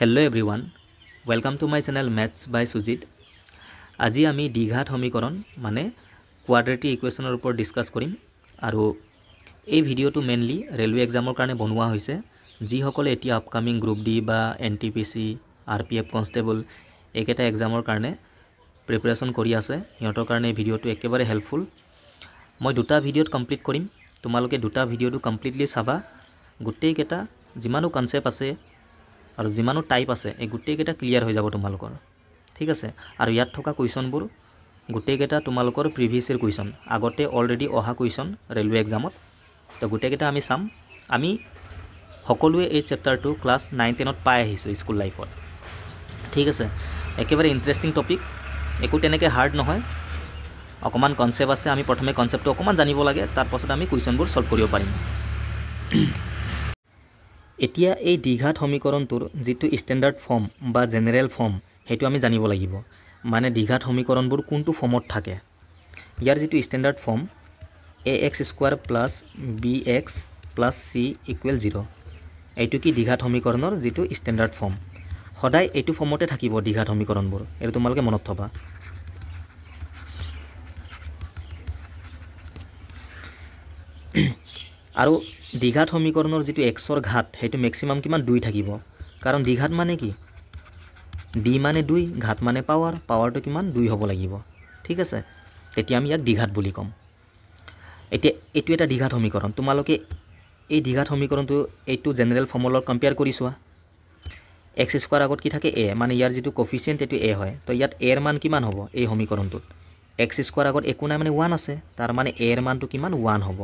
Hello everyone, welcome to my channel Maths by Sujit. আজি আমি দ্বিঘাত সমীকৰণ মানে কোৱাড্ৰেটিক ইকুৱেশ্যনৰ ওপৰত ডিসকাস কৰিম আৰু এই ভিডিওটো মেইনলি ৰেলৱে এক্সামৰ কাৰণে বনোৱা হৈছে যিসকলে এতিয়া আপকামিং গ্ৰুপ ডি বা এনটিপিসি আৰপিএফ কনষ্টেবল এইকেইটা এক্সামৰ কাৰণে প্ৰিপাৰেচন কৰি আছে সিহঁতৰ কাৰণে এই ভিডিওটো একেবাৰে হেল্পফুল মই দুটা ভিডিওত কমপ্লিট কৰিম তোমালোকে দুটা ভিডিওটো কমপ্লিটলি চাবা গোটেইকেইটা যিমানো কনসেপ্ট আছে আৰু যিমানো টাইপ আছে এই গোটেইকেইটা ক্লিয়াৰ হৈ যাব তোমালোকৰ ঠিক আছে আৰু ইয়াত থকা কুৱেশ্যনবোৰ গোটেইকেইটা তোমালোকৰ প্ৰিভিয়াছ ইয়াৰ কুৱেশ্যন আগতে অলৰেডি অহা কুৱেশ্যন ৰেলৱে এক্সামত তো গোটেইকেইটা আমি চাম আমি সকলোৱে এই চেপ্টাৰটো ক্লাছ 9 10ত পাই আহিছো স্কুল লাইফত ঠিক আছে একেবাৰে ইন্টাৰেষ্টিং টপিক একো তেনেকে হাৰ্ড নহয় অকমান কনসেপ্ট আছে আমি প্ৰথমে কনসেপ্টটো অকমান জানিব লাগে তাৰ পাছত আমি কুৱেশ্যনবোৰ সলভ কৰিব পাৰিম এতিয়া এই দ্বিঘাত সমীকৰণটোৰ যেটো স্ট্যান্ডাৰ্ড ফৰ্ম বা জেনাৰেল ফৰ্ম হেতু আমি জানিব লাগিব মানে দ্বিঘাত সমীকৰণবোৰ কোনটো ফৰ্মত থাকে ইয়াৰ যেটো standard form ax² + bx + c = 0 এইটো কি দ্বিঘাত সমীকৰণৰ যেটো স্ট্যান্ডাৰ্ড ফৰ্ম সদায় এইটো ফৰ্মতে থাকিব দ্বিঘাত সমীকৰণবোৰ এটো তোমালোকে মনত থবা আৰু দ্বিঘাত সমীকৰণৰ যেটো x ৰ ঘাত হেতু ম্যাক্সিমাম কিমান 2 থাকিব কাৰণ দ্বিঘাত মানে কি d মানে 2 ঘাত মানে পাৱাৰ পাৱাৰটো কিমান 2 হ'ব লাগিব ঠিক আছে এতিয়া আমি ইয়াক দ্বিঘাত বুলি কম এতিয়া এটো এটা দ্বিঘাত সমীকৰণ তোমালোকে এই দ্বিঘাত সমীকৰণটো এইটো জেনাৰেল ফৰ্মুলাৰ কম্পেয়াৰ কৰি চোৱা x² আগত কি থাকে a মানে ইয়াৰ যেটো কোএফিচিয়েন্ট এটো a হয় তো ইয়াত a ৰ মান কিমান হ'ব এই সমীকৰণটোত x² আগত একো নাই মানে 1 আছে তাৰ মানে a ৰ মানটো কিমান 1 হ'ব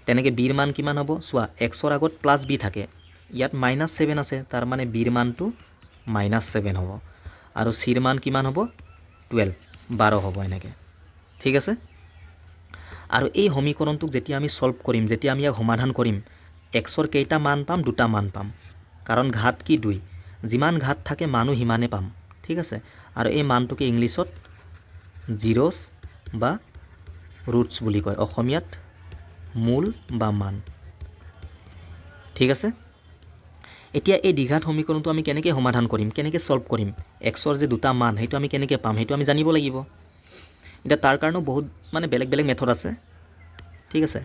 তেনেকে b ৰ মান কিমান হ'ব চোৱা x ৰ আগত প্লাস b থাকে ইয়াত -7 আছে তাৰ মানে b ৰ মানটো -7 হ'ব আৰু c ৰ মান কিমান হ'ব 12 হ'ব এনেকে ঠিক আছে আৰু এই সমীকৰণটোক যেতিয়া আমি সলভ কৰিম যেতিয়া আমি ইয়াক সমাধান কৰিম x ৰ কেইটা মান পাম দুটা মান পাম কাৰণ ঘাত কি 2 যিমান ঘাত থাকে মানো হিমানে পাম ঠিক আছে আৰু এই মানটোকে ইংলিছত জিৰোস বা ৰুটস বুলি কয় অসমীয়াত মূল বা মান ঠিক আছে এতিয়া এই দ্বিঘাত সমীকৰণটো আমি কেনেকৈ সমাধান কৰিম কেনেকৈ সলভ কৰিম x ৰ যে দুটা মান হেতু আমি কেনেকৈ পাম হেতু আমি জানিব লাগিব এটা তাৰ কাৰণে বহুত মানে বেলেগ বেলেগ মেথড আছে ঠিক আছে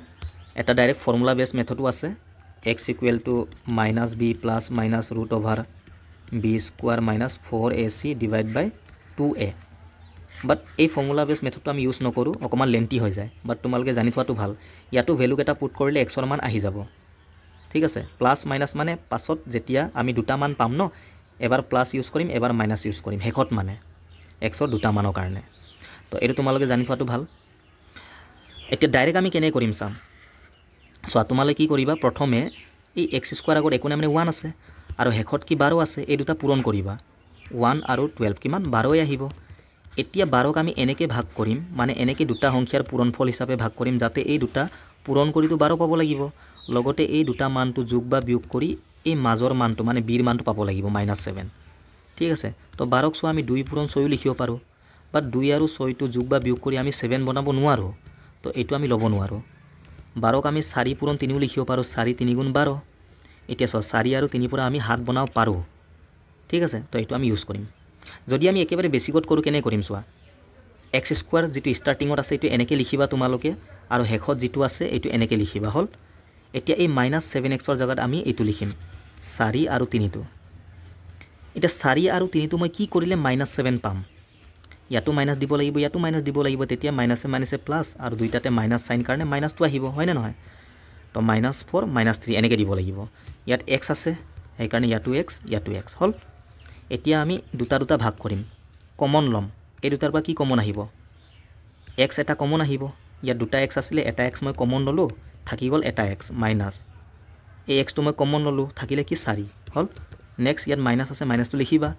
এটা ডাইৰেক্ট ফৰ্মুলা বেস মেথডও আছে x = -b + -√b² - 4ac / 2a বাট এই ফৰ্মুলা বেস মেথডটো আমি ইউজ নকৰো অকমান লেন্থি হৈ যায় বাট তোমালোকে জানি থোৱাটো ভাল ইয়াতো ভ্যালু কেটা পুট কৰিলে x ৰ মান আহি যাব ঠিক আছে প্লাস মাইনাস মানে পাছত যেতিয়া আমি দুটা মান পাম ন এবাৰ প্লাস ইউজ কৰিম এবাৰ মাইনাস ইউজ কৰিম হেকত মানে x ৰ দুটা মানৰ কাৰণে তো এটো তোমালোকে জানি থোৱাটো ভাল এতিয়া ডাইৰেক্ট আমি কেনে কৰিম চাম সো তোমালোকে কি কৰিবা প্ৰথমে এই x² আগত একো নাই মানে 1 আছে আৰু হেকত কি 12 আছে এই দুটা পূৰণ কৰিবা 1 আৰু 12 কিমান 12 আহিব এতিয়া 12ক আমি এনেকে ভাগ কৰিম মানে এনেকে দুটা সংখ্যাৰ পূৰণফল হিচাপে ভাগ কৰিম যাতে এই দুটা পূৰণ কৰিটো 12 পাব লাগিব লগতে এই দুটা মানটো যোগ বা বিয়োগ কৰি এই মাজৰ মানটো মানে b ৰ মানটো পাব লাগিব -7 ঠিক আছে তো 12ক সো আমি 2 পূৰণ 6 লিখিব পাৰো বাট 2 আৰু 6 টো যোগ বা বিয়োগ কৰি আমি 7 বনাব নোৱাৰো তো এইটো আমি লব নোৱাৰো 12ক আমি 4 পূৰণ 3 লিখিব পাৰো 4 3 * 12 এতিয়া 4 আৰু 3 পৰা আমি 7 বনাব পাৰো ঠিক আছে তো এইটো আমি ইউজ কৰিম যদি আমি একেবাৰে বেসিকত কৰো কেনে কৰিম চোৱা x² যেটো স্টাৰ্টিংত আছে এটো এনেকে লিখিবা তোমালোকে আৰু হেকত যেটো আছে এটো এনেকে লিখিবা হল এতিয়া এই -7x ৰ জায়গাত আমি এটো লিখিম 4 আৰু 3 টো এটা 4 আৰু 3 টো মই কি কৰিলে -7 পাম ইয়াতো মাইনাস দিব লাগিব ইয়াতো মাইনাস দিব লাগিব তেতিয়া মাইনাসে প্লাস আৰু দুইটাতে মাইনাস সাইন কাৰণে মাইনাসটো আহিব হয় না নহয় তো -4 -3 এনেকে দিব লাগিব ইয়াত x আছে সেই কাৰণে ইয়াতো x হল এতিয়া আমি দুটা ভাগ কৰিম কমন লম এই দুটাৰ পৰা কি কমন আহিব x এটা কমন আহিব ইয়াত দুটা x আছিল এটা x মই কমন ললো থাকি গল এটা x মাইনাস এই x টো মই কমন ললো থাকিলে কি 4 হল নেক্সট ইয়াত মাইনাস আছে মাইনাসটো লিখিবা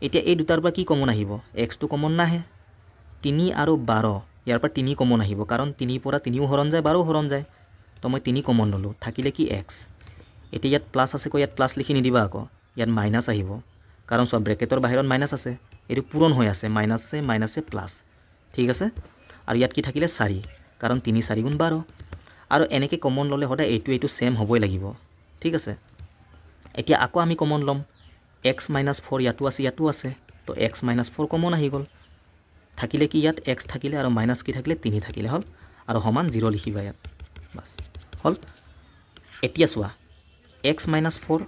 এতিয়া এই দুটাৰ পৰা কি কমন আহিব x টো কমন নাহে 3 আৰু 12 ইয়াৰ পৰা 3 কমন আহিব কাৰণ 3 পৰা 3 হৰণ যায় 12 হৰণ যায় তো মই 3 কমন ললো থাকিলে কি x এতিয়া ইয়াত প্লাস আছে কো ইয়াত প্লাস লিখি নিদিবা আকৌ ইয়াত মাইনাস আহিব কাৰণ সব ব্ৰেকেটৰ বাহিৰত মাইনাস আছে এটো পূৰণ হৈ আছে মাইনাসে প্লাস ঠিক আছে আৰু ইয়াত কি থাকিলে 4 কাৰণ 3 4 * 12 আৰু এনেকে কমন ললে হডা এইটো সেম হ'বই লাগিব ঠিক আছে এতিয়া আকৌ আমি কমন লম x মাইনাছ 4 ইয়াতো আছে তো x মাইনাছ 4 কমন আহি গ'ল থাকিলে কি ইয়াত x থাকিলে আৰু মাইনাছ কি থাকিলে 3 থাকিলে হ'ল আৰু সমান 0 লিখিবা ইয়াত বাস হ'ল এতিয়া চোৱা x মাইনাছ 4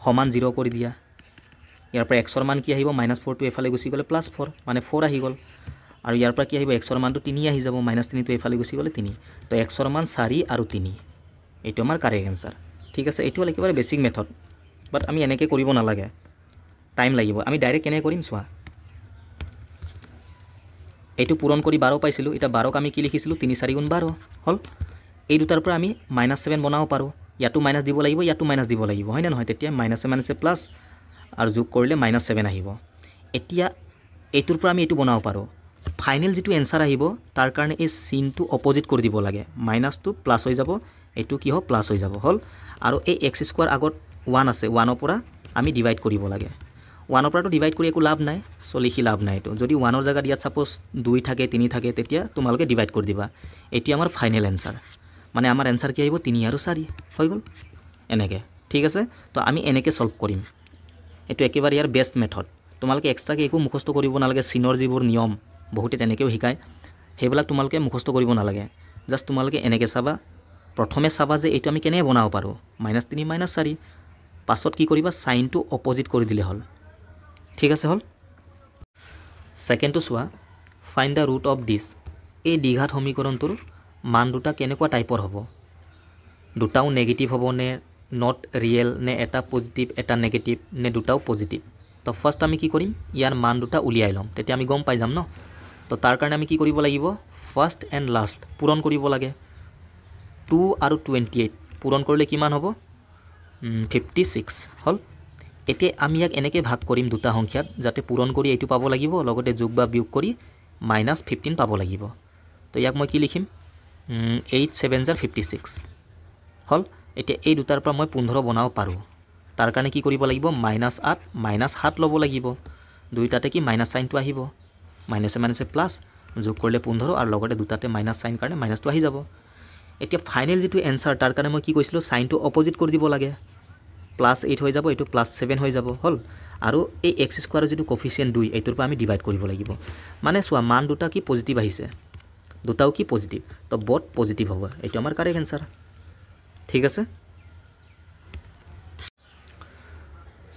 সমান 0 কৰি দিয়া ইয়াৰ পৰা x ৰ মান কি আহিব মাইনাছ 4 টো এফালে গুচি গ'লে প্লাছ 4 মানে 4 আহি গ'ল আৰু ইয়াৰ পৰা কি আহিব x ৰ মানটো 3 আহি যাব মাইনাছ 3 টো এফালে গুচি গ'লে 3 তো x ৰ মান 4 আৰু 3 এইটো আমাৰ কাৰেক্ট এনসাৰ ঠিক আছে এইটো একেবাৰে বেসিক মেথড বাট আমি এনেকৈ কৰিব নালাগে টাইম লাগিব আমি ডাইৰেক্ট কেনে কৰিম চোৱা এইটো পূৰণ কৰি 12 পাইছিলো এটা 12 ক আমি কি লিখিছিলো 3 4 গুণ 12 হল এই দুটাৰ পৰা আমি -7 বনাব পাৰো ইয়াতো মাইনাস দিব লাগিব ইয়াতো মাইনাস দিব লাগিব হয় না নহয় তেতিয়া মাইনাসে প্লাস আৰু যোগ কৰিলে -7 আহিব এতিয়া এইটোৰ পৰা আমি এইটো বনাব পাৰো ফাইনাল যেটো এনসাৰ আহিব তাৰ কাৰণে এই চিনটো অপোজিট কৰি দিব লাগে মাইনাসটো প্লাস হৈ যাব এইটো কি হ'ব প্লাস হৈ যাব হল আৰু এই x² আগত 1 আছে 1 ৰ পৰা আমি ডিভাইড কৰিব লাগে 1 ৰ পৰা তো ডিভাইড কৰি একো লাভ নাই সো লিখি লাভ নাই তো যদি 1 ৰ জায়গাত ইয়াত সাপোজ 2 থাকে 3 থাকে তেতিয়া তোমালোকে ডিভাইড কৰি দিবা এটি আমাৰ ফাইনাল এনসাৰ মানে আমাৰ এনসাৰ কি আহিব 3 আৰু 4 হৈ গল এনেকে ঠিক আছে তো আমি এনেকে সলভ কৰিম এটো একেবাৰে ইয়াৰ বেস্ট মেথড তোমালোকে এক্সট্ৰাকে একো মুখস্থ কৰিব নালাগে সিনৰ যিবোৰ নিয়ম বহুতে তেনেকেও শিকায় হেবিলাক তোমালোকে মুখস্থ কৰিব নালাগে জাস্ট তোমালোকে এনেকে চাবা প্ৰথমে চাবা যে এইটো আমি কেনে বনাব পাৰো -3 -4 পাছত কি কৰিবা সাইনটো অপোজিট কৰি দিলে হল ঠিক আছে হল সেকেন্ডটো চোৱা find da root of this এই দ্বিঘাত সমীকৰণটোৰ মান দুটা কেনেকুৱা টাইপৰ হ'ব দুটাও নেগেটিভ হ'ব নে নট ৰিয়েল নে এটা পজিটিভ এটা নেগেটিভ নে দুটাও পজিটিভ তো ফাৰ্স্ট আমি কি কৰিম ইয়াৰ মান দুটা উলিয়াই লম তেতিয়া আমি গম পাই যাম ন তো তাৰ কাৰণে আমি কি কৰিব লাগিব ফাৰ্স্ট এন্ড লাস্ট পূৰণ কৰিব লাগে 2 আৰু 28 পূৰণ কৰিলে কিমান হ'ব 56 হল এতিয়া আমি ইয়াক এনেকে ভাগ কৰিম দুটা সংখ্যাত যাতে পূৰণ কৰি এইটো পাব লাগিব লগতে যোগ বা বিয়োগ কৰি -15 পাব লাগিব তো ইয়াক মই কি লিখিম 8 7 56 হল এতিয়া এই দুটাৰ পৰা মই 15 বনাব পাৰো তাৰ কাৰণে কি কৰিব লাগিব -8 -7 লব লাগিব দুইটাতে কি মাইনাস সাইনটো আহিব মাইনাসে প্লাস যোগ কৰিলে 15 আৰু লগতে দুটাতে মাইনাস সাইন কাৰণে মাইনাসটো আহি যাব এতিয়া ফাইনাল যেটো এনসাৰ তাৰ কাৰণে মই কি কৈছিলো সাইনটো অপোজিট কৰি দিব লাগে +8 হৈ যাব এটো +7 হৈ যাব হল আৰু এই x² যেটো কোফিচিয়েন্ট 2 এইটোৰ পৰা আমি ডিভাইড কৰিব লাগিব মানে সোৱা মান দুটা কি পজিটিভ আহিছে দুটাও কি পজিটিভ তো বট পজিটিভ হ'ব এটো আমাৰ কাৰেক্ট এনসাৰ ঠিক আছে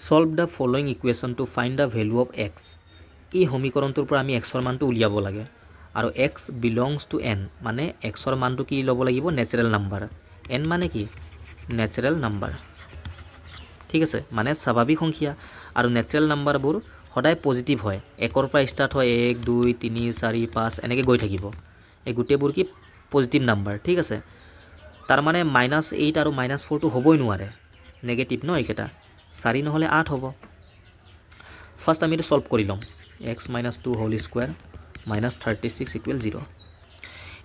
solve the following equation to find da value of x এই সমীকৰণটোৰ পৰা আমি x ৰ মানটো উলিয়াব লাগে আৰু x belongs to n মানে x ৰ মানটো কি ল'ব লাগিব নেচাৰেল নাম্বাৰ n মানে কি নেচাৰেল নাম্বাৰ ঠিক আছে মানে স্বাভাৱিক সংখ্যা আৰু নেচাৰেল নাম্বাৰবোৰ সদায় পজিটিভ হয় 1 ৰ পৰা ষ্টাৰ্ট হয় 1 2 3 4 5 এনেকৈ গৈ থাকিব এই গুটেবোৰ কি পজিটিভ নাম্বাৰ ঠিক আছে তাৰ মানে -8 আৰু -4 টো হ'বই নোৱাৰে নেগেটিভ ন এইকেটা 4 নহলে 8 হ'ব ফাৰ্স্ট আমি এটা সলভ কৰি লম x - 2 হোল স্কয়াৰ -36 = 0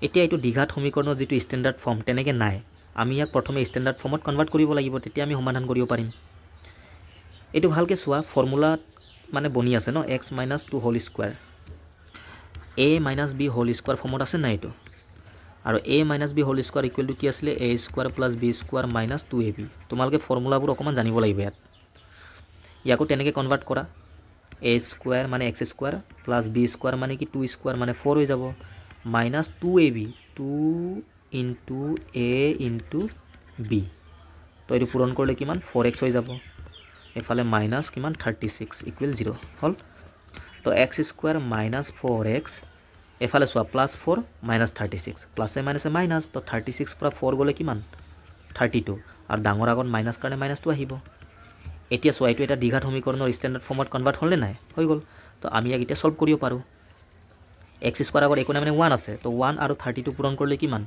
এতিয়া এইটো দ্বিঘাত সমীকৰণৰ যেটো স্ট্যান্ডাৰ্ড ফৰ্ম তেনেকে নাই আমি ইয়াক প্ৰথমে স্ট্যান্ডাৰ্ড ফৰ্মত কনভাৰ্ট কৰিব লাগিব তেতিয়া আমি সমাধান কৰিব পাৰিম এইটো ভালকে চোৱা ফৰ্মুলা মানে বনি আছে ন x - 2 whole square a - b whole square ফৰ্মত আছে না এইটো আৰু a - b whole square equal to কি আছিল a square + b square - 2ab তোমালকে ফৰ্মুলাবোৰ অকমান জানিব লাগিব ইয়াত ইয়াকো তেনেকে কনভাৰ্ট কৰা a স্কয়ার মানে x স্কয়ার + b স্কয়ার মানে কি 2 স্কয়ার মানে 4 হৈ যাব -2ab 2 * a * b তো এটো পূৰণ কৰিলে কিমান 4x হৈ যাব এফালে মাইনাস কিমান 36 = 0 হল তো x স্কয়ার - 4x এফালে সোয়া +4 - 36 প্লাসে মাইনাসে মাইনাস তো 36 পৰা 4 গলে কিমান 32 আৰু ডাঙৰ আগত মাইনাস কাৰণে মাইনাসটো আহিব এতিয়া সোয়া এটো এটা দ্বিঘাত সমীকৰণৰ স্ট্যান্ডাৰ্ড ফৰ্মত কনভাৰ্ট হ'লে নাই হৈ গল তো আমি ইয়াক এতিয়া সলভ কৰিব পাৰো x স্কয়াৰ আগত একো নাই মানে 1 আছে তো 1 আৰু 32 পূৰণ কৰিলে কিমান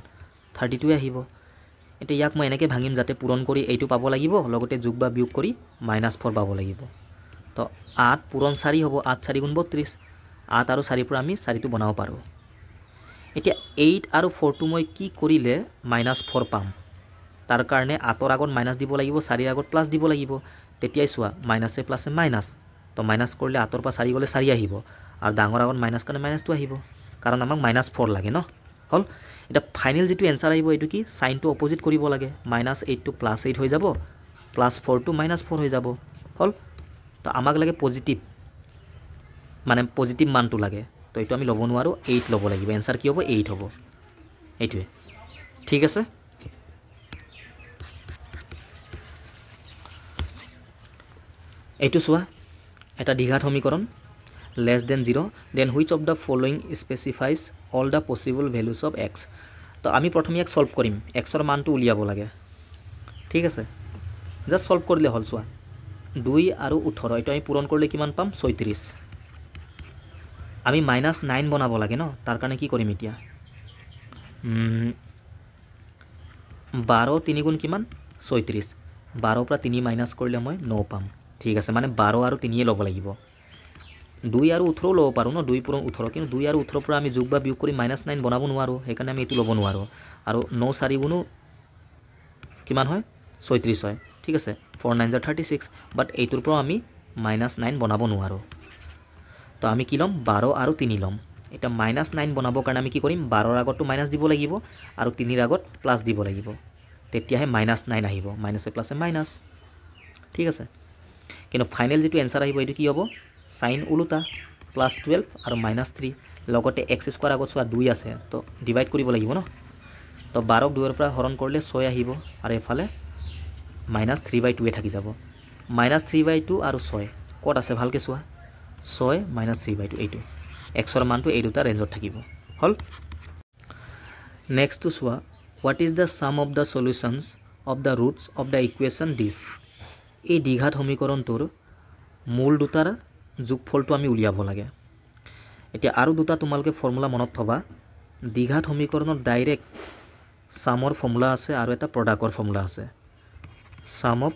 32 আহিব এতিয়া ইয়াক মই এনেকে ভাঙিম যাতে পূৰণ কৰি এইটো পাব লাগিব লগতে যোগ বা বিয়োগ কৰি -4 পাব লাগিব তো 8 পূৰণ 4 হ'ব 8 4 * 32 8 আৰু 4 পৰা আমি 4 টো বনাব পাৰো এতিয়া 8 আৰু 4 টো মই কি কৰিলে -4 পাম তাৰ কাৰণে 8 ৰ আগত মাইনাস দিব লাগিব 4 ৰ আগত প্লাস দিব লাগিব তেতিয়াই সোয়া মাইনাসে প্লাসে মাইনাস তো মাইনাস কৰিলে 8 ৰ পৰা 4 গলে 4 আহিব আৰু ডাঙৰ আগত মাইনাস কাৰণে মাইনাসটো আহিব কাৰণ আমাক -4 লাগে ন হল এটা ফাইনাল যেটো এনসাৰ আহিব এটো কি সাইনটো অপোজিট কৰিব লাগে -8 টো +8 হৈ যাব +4 টো -4 হৈ যাব হল তো আমাক লাগে পজিটিভ মানে পজিটিভ মানটো লাগে তো এইটো আমি ল'ব নোৱাৰোঁ 8 ল'ব লাগিব এনসাৰ কি হ'ব 8 হ'ব এইটোৱে ঠিক আছে এইটো চোৱা এটা দ্বিঘাত সমীকৰণ less than 0 then which of the following specifies all the possible values of x তো আমি প্ৰথমে ইয়াক সলভ কৰিম x ৰ মানটো উলিয়াব লাগে ঠিক আছে জাস্ট সলভ কৰিলে হ'ল চোৱা 2 আৰু 18 এইটো আমি পূৰণ কৰিলে কিমান পাম 36 আমি -9 বনাব লাগে ন তাৰ কাৰণে কি কৰিম এতিয়া 12 3 গুণ কিমান 36 12 পৰা 3 মাইনাস কৰিলে মই 9 পাম ঠিক আছে মানে 12 আৰু 3 ল'ব লাগিব 2 আৰু 18 ল'ব পাৰোঁ ন 2 পূৰণ 18 কিন্তু 2 আৰু 18 পৰা আমি যোগ বা বিয়োগ কৰি -9 বনাব নোৱাৰোঁ সেইকাৰণে আমি এইটো ল'ব নোৱাৰোঁ আৰু 9 4 গুণো কিমান হয় 36 হয় ঠিক আছে 4 9 36 বাট এইটোৰ পৰা আমি -9 বনাব নোৱাৰোঁ তো আমি কি ল'ম 12 আৰু 3 ল'ম এটা -9 বনাবৰ কাৰণে আমি কি কৰিম 12ৰ আগতটো মাইনাস দিব লাগিব আৰু 3ৰ আগত প্লাস দিব লাগিব তেতিয়াহে -9 আহিব মাইনাসে প্লাসে মাইনাস ঠিক আছে কিন্তু ফাইনেল যেটো এনসার আহিব এটো কি হ'ব sin উলুটা +12 আৰু -3 লগতে x² আগত সোৱা 2 আছে তো ডিভাইড কৰিব লাগিব ন তো 12ক 2 ৰ পৰা হৰণ কৰিলে 6 আহিব আৰু এফালে -3/2 থাকি যাব -3/2 আৰু 6 কত আছে ভালকে সোৱা 6 -3/2 এইটো x ৰ মানটো এই দুটা ৰেঞ্জত থাকিব হল নেক্সট টু সোৱা what is the sum of the solutions of the roots of the equation this এই দ্বিঘাত সমীকৰণটোৰ মূল দুটাৰ যোগফলটো আমি উলিয়াব লাগে এতিয়া আৰু দুটা তোমালকে ফৰ্মুলা মনত থবা দ্বিঘাত সমীকৰণৰ ডাইৰেক্ট সামৰ ফৰ্মুলা আছে আৰু এটা প্ৰডাক্টৰ ফৰ্মুলা আছে sum of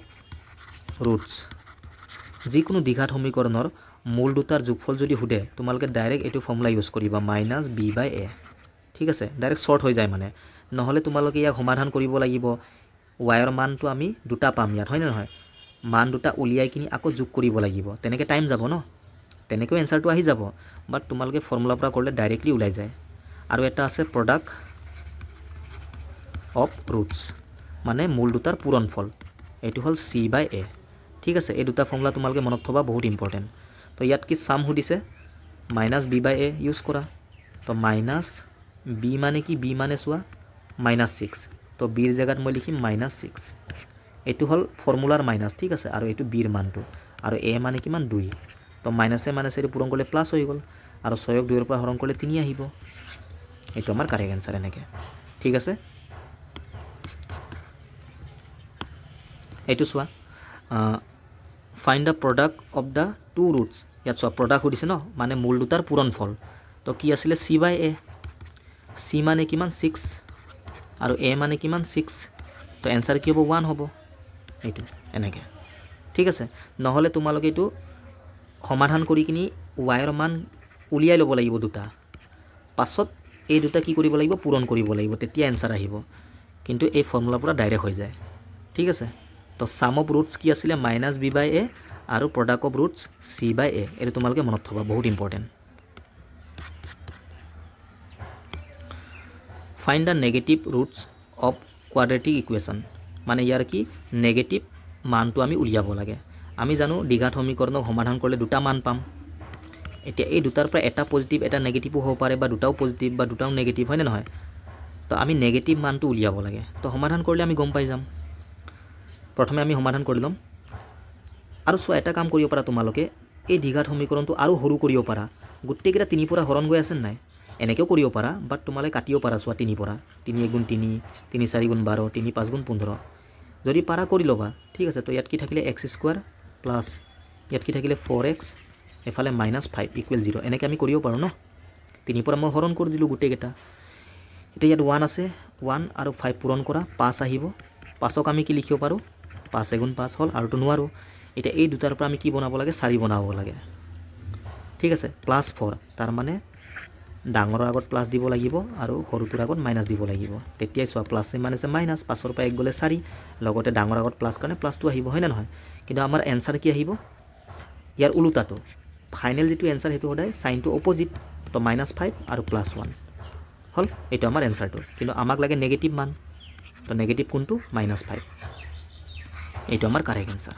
roots যিকোনো দ্বিঘাত সমীকৰণৰ মূল দুটাৰ যোগফল যদি হুদে তোমালকে ডাইৰেক্ট এটো ফৰ্মুলা ইউজ কৰিবা -b/a ঠিক আছে ডাইৰেক্ট শৰ্ট হৈ যায় মানে নহলে তোমালকে ইয়াক সমাধান কৰিব লাগিব y ৰ মানটো আমি দুটা পাম ইয়াত হয় না নহয় মান দুটা উলিয়াই কিনি আকৌ যোগ কৰিব লাগিব তেনেকে টাইম যাব ন তেনেকৈ এনসাৰটো আহি যাব বাট তোমালকে ফৰ্মুলা পৰা কৰিলে ডাইৰেক্টলি উলাই যায় আৰু এটা আছে প্ৰডাক্ট অফ ৰুটস মানে মূল দুটাৰ পূৰণফল এটো হল c/a ঠিক আছে এই দুটা ফৰ্মুলা তোমালকে মনত থবা বহুত ইম্পৰ্টেন্ট তো ইয়াত কি সাম হুদিছে -b/a ইউজ কৰা তো -b মানে কি b মানে সোৱা -6 তো b ৰ জায়গাত মই লিখিম -6 এটো হল ফৰ্মুলাৰ মাইনাস ঠিক আছে আৰু এটো b ৰ মানটো আৰু a মানে কিমান 2 তো মাইনাসে মাইনাসে পূৰণ কৰিলে প্লাস হৈ গল আৰু 6ক 2 ৰ পৰা হৰণ কৰিলে 3 আহিব এটো আমাৰ কাৰেক্ট আনসাৰ এনেকে ঠিক আছে এটো সোৱা find the product of the two roots ইয়াত সোৱা প্ৰডাক্ট হদিছে ন মানে মূল দুটাৰ পূৰণফল তো কি আছিল c/a c মানে কিমান 6 আৰু a মানে কিমান 6 তো आंसर কি হ'ব 1 হ'ব এইটো এনেকে ঠিক আছে নহলে তোমালোকে এইটো সমাধান কৰি কিনি y ৰ মান উলিয়াই ল'ব লাগিব দুটা পাছত এই দুটা কি কৰিব লাগিব পূৰণ কৰিব লাগিব তেতিয়া आंसर আহিব কিন্তু এই ফৰ্মুলা পৰা ডাইৰেক্ট হৈ যায় ঠিক আছে তো sum of roots কি আছিল -b/a আৰু product of roots c/a এটো তোমালোকে মনত থবা বহুত important find the negative roots of quadratic equation মানে ইয়াৰ কি নেগেটিভ মানটো আমি উলিয়াব লাগে আমি জানো দ্বিঘাত সমীকৰণক সমাধান কৰিলে দুটা মান পাম এতিয়া এই দুটাৰ পৰা এটা পজিটিভ এটা নেগেটিভ হ'ব পাৰে বা দুটাও পজিটিভ বা দুটাও নেগেটিভ হয় না নহয় তো আমি নেগেটিভ মানটো উলিয়াব লাগে তো সমাধান কৰিলে আমি গম পাই যাম প্ৰথমে আমি সমাধান কৰি লম আৰু সো এটা কাম কৰিব পাৰা তোমালোকে এই দ্বিঘাত সমীকৰণটো আৰু সৰু কৰিব পাৰা গুটেকেটা 3 পৰা হৰণ গৈ আছে নাই এনেকেও কৰিব পাৰা বাট তোমালে কাটিও পাৰা সোৱা 3 পৰা 3 * 3 3 4 * 12 3 5 * 15 যদি পাৰা কৰি লবা ঠিক আছে তো ইয়াত কি থাকিলে x² প্লাস ইয়াত কি থাকিলে 4x এফালে -5 = 0 এনেকে আমি কৰিব পাৰো ন 3 পৰা মই হৰণ কৰি দিলো গুটেকেটা এটা ইয়াত 1 আছে 1 আৰু 5 পূৰণ কৰা 5 আহিব 5ক আমি কি লিখিব পাৰো 5 * 5 হল আৰু তো নোৱাৰো এটা এই দুটাৰ পৰা আমি কি বনাব লাগে 4 বনাব লাগে ঠিক আছে +4 তাৰ মানে ডাঙৰৰ আগত প্লাস দিব লাগিব আৰু সৰুটোৰ আগত মাইনাস দিব লাগিব তেতিয়াই সোৱা প্লাসে মাইনাসে মাইনাস 5 ৰ পৰা 1 গলে 4 লগতে ডাঙৰ আগত প্লাস কাৰণে প্লাসটো আহিব হয় না নহয় কিন্তু আমাৰ आंसर কি আহিব ইয়াৰ উলুটাটো ফাইনেল যেটো आंसर হেতু হদাই সাইনটো অপোজিট তো -5 আৰু +1 হল এটা আমাৰ आंसरটো কিন্তু আমাক লাগে নেগেটিভ মান তো নেগেটিভ কোনটো -5 এইটো আমাৰ কাৰেক্ট आंसर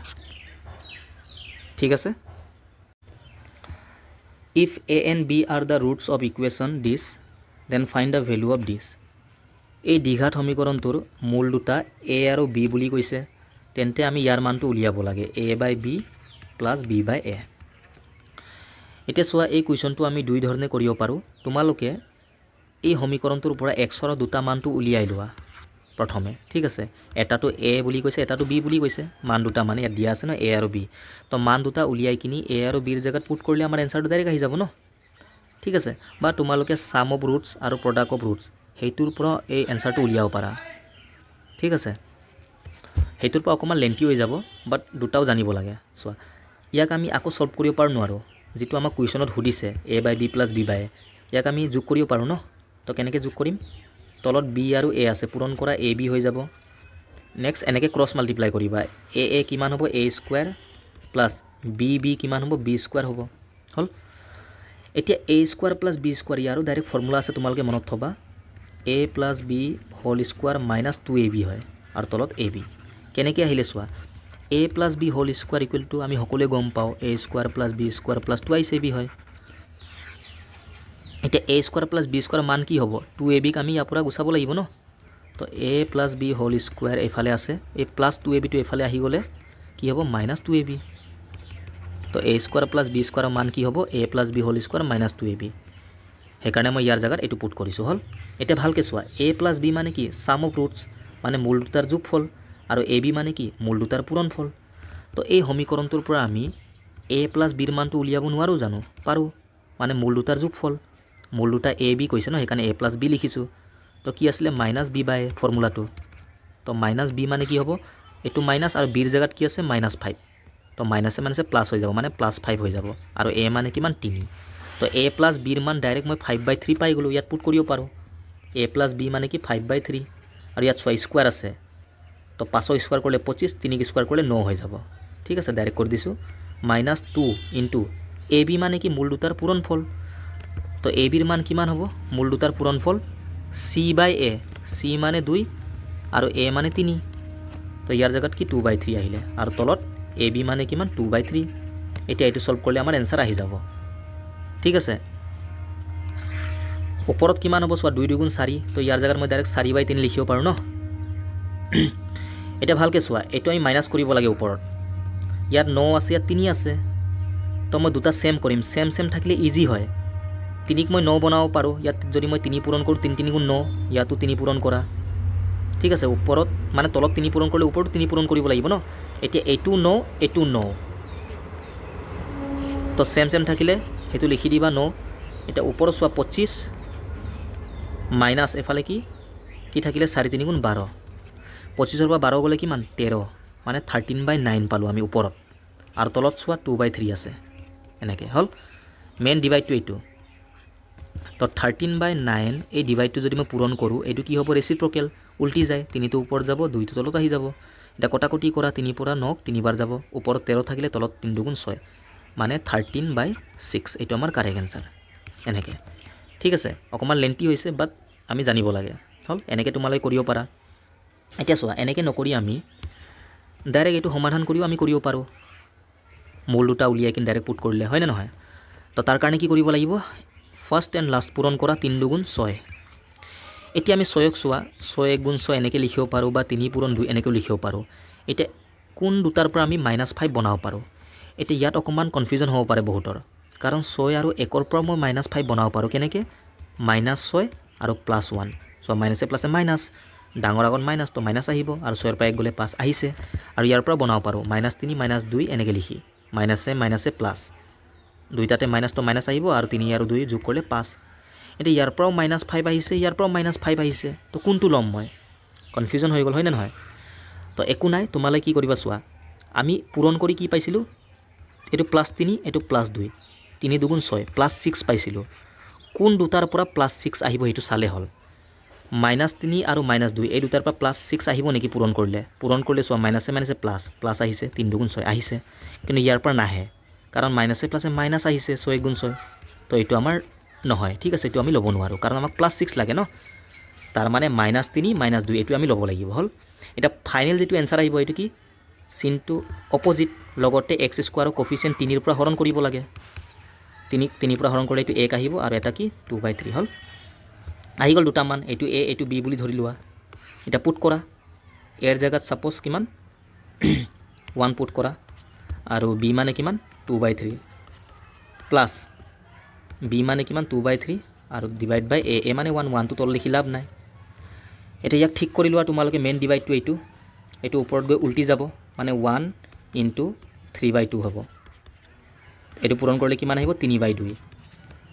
ঠিক আছে if A and B are the roots of equation this then find the value of this এই দ্বিঘাত সমীকৰণটোৰ মূল দুটা এ আৰু বি বুলি কৈছে তেন্তে আমি ইয়াৰ মানটো উলিয়াব লাগে এ বাই বি প্লাছ বি বাই এ এতিয়া চোৱা এই কুৱেশ্যনটো আমি দুই ধৰণে কৰিব পাৰোঁ তোমালোকে এই সমীকৰণটোৰ পৰা এক্সৰ দুটা মানটো উলিয়াই লোৱা প্ৰথমে ঠিক আছে এটাটো এ বুলি কৈছে এটাটো বি বুলি কৈছে মান দুটা মানে ইয়াত দিয়া আছে ন এ আৰু বি তো মান দুটা উলিয়াই কিনি এ আৰু বিৰ জেগাত পুট কৰিলে আমাৰ এনচাৰটো ডাইৰেক্ট আহি যাব ন ঠিক আছে বা তোমালোকে সাম অফ ৰুটছ আৰু প্ৰডাক্ট অফ ৰুটছ সেইটোৰ পৰা এই এনচাৰটো উলিয়াব পাৰা ঠিক আছে সেইটোৰ পৰা অকণমান লেন্থি হৈ যাব বাট দুটাও জানিব লাগে চোৱা ইয়াক আমি আকৌ সলভ কৰিব পাৰোঁ নোৱাৰোঁ যেটো আমাক কুৱেশ্যনত সুধিছে এ বাই বি প্লাছ বি বাই ইয়াক আমি যোগ কৰিব পাৰোঁ ন তো কেনেকৈ যোগ কৰিম তলত বি আৰু এ আছে পূৰণ কৰা এ বি হৈ যাব নেক্সট এনেকৈ ক্ৰছ মাল্টিপ্লাই কৰিবা এ কিমান হ'ব এ স্কুৱাৰ প্লাছ বি কিমান হ'ব বি স্কুৱাৰ হ'ব হ'ল এতিয়া a square plus b square ইয়াৰো ডাইৰেক্ট ফৰ্মুলা আছে তোমালোকে মনত থবা a plus B whole square minus 2ab হয় আৰু তলত এ বি কেনেকৈ আহিলে চোৱা a plus B whole square equal to আমি সকলোৱে গম পাওঁ a square plus b square plus 2ac হয় এতিয়া a square plus b square মান কি হ'ব 2ab আমি ইয়াৰ পৰা গুচাব লাগিব ন তো এ প্লাছ বি হোল স্কুৱাৰ এইফালে আছে এই প্লাছ 2ab এইফালে আহি গ'লে কি হ'ব মাইনাছ 2ab তো এ স্কুৱাৰ প্লাছ বি স্কুৱাৰৰ মান কি হ'ব A plus B whole square minus 2ab সেইকাৰণে মই ইয়াৰ জেগাত এইটো পুট কৰিছোঁ হ'ল এতিয়া ভালকৈ চোৱা এ প্লাছ বি মানে কি সাম অফ ৰুটছ মানে মূল দুটাৰ যোগফল আৰু এ বি মানে কি মূল দুটাৰ পূৰণফল তো এই সমীকৰণটোৰ পৰা আমি এ প্লাছ বিৰ মানটো উলিয়াব নোৱাৰোঁ জানো পাৰোঁ মানে মূল দুটাৰ যোগফল মূল দুটা এ বি কৈছে ন সেইকাৰণে এ প্লাছ বি লিখিছোঁ তো কি আছিলে মাইনাছ বি বাই ফৰ্মুলাটো তো মাইনাছ বি মানে কি হ'ব এইটো মাইনাছ আৰু বিৰ জেগাত কি আছে মাইনাছ 5 তো মাইনাছে মাইনাছে প্লাছ হৈ যাব মানে প্লাছ 5 হৈ যাব আৰু এ মানে কিমান 3 তো এ প্লাছ বিৰ মান ডাইৰেক্ট মই 5/3 পাই গ'লোঁ ইয়াত পুট কৰিব পাৰোঁ এ প্লাছ বি মানে কি 5/3 আৰু ইয়াত 6 স্কুৱাৰ আছে তো 5 স্কুৱাৰ কৰিলে 25 3 স্কুৱাৰ কৰিলে 9 হৈ যাব ঠিক আছে ডাইৰেক্ট কৰি দিছোঁ -2 ইনটু এ বি মানে কি মূল দুটাৰ পূৰণফল তো এ বিৰ মান কিমান হ'ব মূল দুটাৰ পূৰণফল চি বাই এ চি মানে 2 আৰু এ মানে 3 তো ইয়াৰ জেগাত কি 2/3 আহিলে আৰু তলত এ বি মানে কিমান 2/3 এতিয়া এইটো সলভ কৰিলে আমাৰ এনসাৰ আহি যাব ঠিক আছে ওপৰত কিমান হ'ব চোৱা 2 2 4 তো ইয়াৰ জেগাত মই ডাইৰেক্ট 4/3 লিখিব পাৰোঁ ন এটা ভালকৈ চোৱা এইটো আমি মাইনাছ কৰিব লাগে ওপৰত ইয়াত 9 আছে ইয়াত 3 আছে তো মই দুটা সেম কৰিম সেম থাকিলে ইজি হয় 3ক মই 9 বনাব পাৰোঁ ইয়াত যদি মই 3 পূৰণ কৰোঁ 3 3 গুণ 9 ইয়াতো 3 পূৰণ কৰা ঠিক আছে ওপৰত মানে তলত 3 পূৰণ কৰিলে ওপৰত 3 পূৰণ কৰিব লাগিব ন এতিয়া এইটো 9 এইটো 9 তো সেম থাকিলে সেইটো লিখি দিবা 9 এতিয়া ওপৰত চোৱা 25 মাইনাছ এফালে কি থাকিলে 4 3 গুণ 12 25ৰ পৰা 12 গ'লে কিমান 13 মানে 13/9 পালোঁ আমি ওপৰত আৰু তলত চোৱা 2/3 আছে এনেকৈ হ'ল মেইন ডিভাইডটো এইটো তো 13/9 এই ডিভাইডটো যদি মই পূৰণ কৰোঁ এইটো কি হ'ব ৰেচিপ্ৰকেল উল্টি যায় 3টো ওপৰত যাব 2টো তলত আহি যাব এটা কটাকটি কৰা 3 পৰা 9 3বাৰ যাব ওপৰত 13 থাকিলে তলত 3 2 গুণ 6 মানে 13/6 এইটো আমাৰ কাৰেক্ট এনসাৰ এনেকৈ ঠিক আছে অকণমান লেন্থি হৈছে বাট আমি জানিব লাগে হ'ল এনেকৈ তোমালোকে কৰিব পাৰা এতিয়া চোৱা এনেকৈ নকৰি আমি ডাইৰেক্ট এইটো সমাধান কৰিও আমি কৰিব পাৰোঁ মূল দুটা উলিয়াই কিনে ডাইৰেক্ট পুট কৰিলে হয় নে নহয় তো তাৰ কাৰণে কি কৰিব লাগিব ফাৰ্ষ্ট এণ্ড লাষ্ট পূৰণ কৰা 3 2 গুণ 6 এতিয়া আমি 6ক চোৱা 6 1 গুণ 6 এনেকৈ লিখিব পাৰোঁ বা 3 পূৰণ 2 এনেকৈও লিখিব পাৰোঁ এতিয়া কোন দুটাৰ পৰা আমি -5 বনাব পাৰোঁ এতিয়া ইয়াত অকণমান কনফিউজন হ'ব পাৰে বহুতৰ কাৰণ 6 আৰু 1ৰ পৰা মই -5 বনাব পাৰোঁ কেনেকৈ -6 আৰু +1 চ' মাইনাছে প্লাছে মাইনাছ ডাঙৰ আগত মাইনাছ তো মাইনাছ আহিব আৰু 6ৰ পৰা 1 গ'লে 5 আহিছে আৰু ইয়াৰ পৰা বনাব পাৰোঁ -3 -2 এনেকৈ লিখি মাইনাছে প্লাছ দুইটাতে মাইনাছ তো মাইনাছ আহিব আৰু 3 আৰু 2 যোগ কৰিলে 5 এতিয়া ইয়াৰ পৰাও -5 আহিছে ইয়াৰ পৰাও -5 আহিছে তো কোনটো ল'ম মই কনফিউজন হৈ গ'ল হয় নে নহয় তো একো নাই তোমালৈ কি কৰিবা চোৱা আমি পূৰণ কৰি কি পাইছিলোঁ এইটো +3 এইটো +2 3 2 গুণ 6 +6 পাইছিলোঁ কোন দুটাৰ পৰা +6 আহিব সেইটো চালে হ'ল -3 আৰু -2 এই দুটাৰ পৰা +6 আহিব নেকি পূৰণ কৰিলে চোৱা মাইনাছে প্লাছ আহিছে 3 2 গুণ 6 আহিছে কিন্তু ইয়াৰ পৰা নাহে কাৰণ মাইনাছে প্লাছে মাইনাছ আহিছে 6 গুণ 6 তো এইটো আমাৰ নহয় ঠিক আছে এইটো আমি ল'ব নোৱাৰোঁ কাৰণ আমাক +6 লাগে ন তাৰ মানে -3 -2 এইটো আমি ল'ব লাগিব হ'ল এটা ফাইনেল যেটো এনসাৰ আহিব এইটো কি চিনটো অপজিট লগতে এক্স স্কোৱাৰৰ কফিচিয়েণ্ট 3ৰ পৰা হৰণ কৰিব লাগে 3 পৰা হৰণ কৰিলে এইটো 1 আহিব আৰু এটা কি 2/3 হ'ল আহি গ'ল দুটা মান এইটো a এইটো b বুলি ধৰি লোৱা এটা পুট কৰা এৰ জায়গাত সাপোজ কিমান 1 পুট কৰা আৰু b মানে কিমান 2/3 প্লাস b মানে কিমান 2/3 আৰু ডিভাইড বাই a মানে 1 টো তল লিখি লাভ নাই এটা ইয়াক ঠিক কৰি লোৱা তোমালোকে মেইন ডিভাইড টু এইটো ওপৰত গৈ উল্টি যাব মানে 1 * 3/2 হ'ব এইটো পূৰণ কৰিলে কিমান আহিব 3/2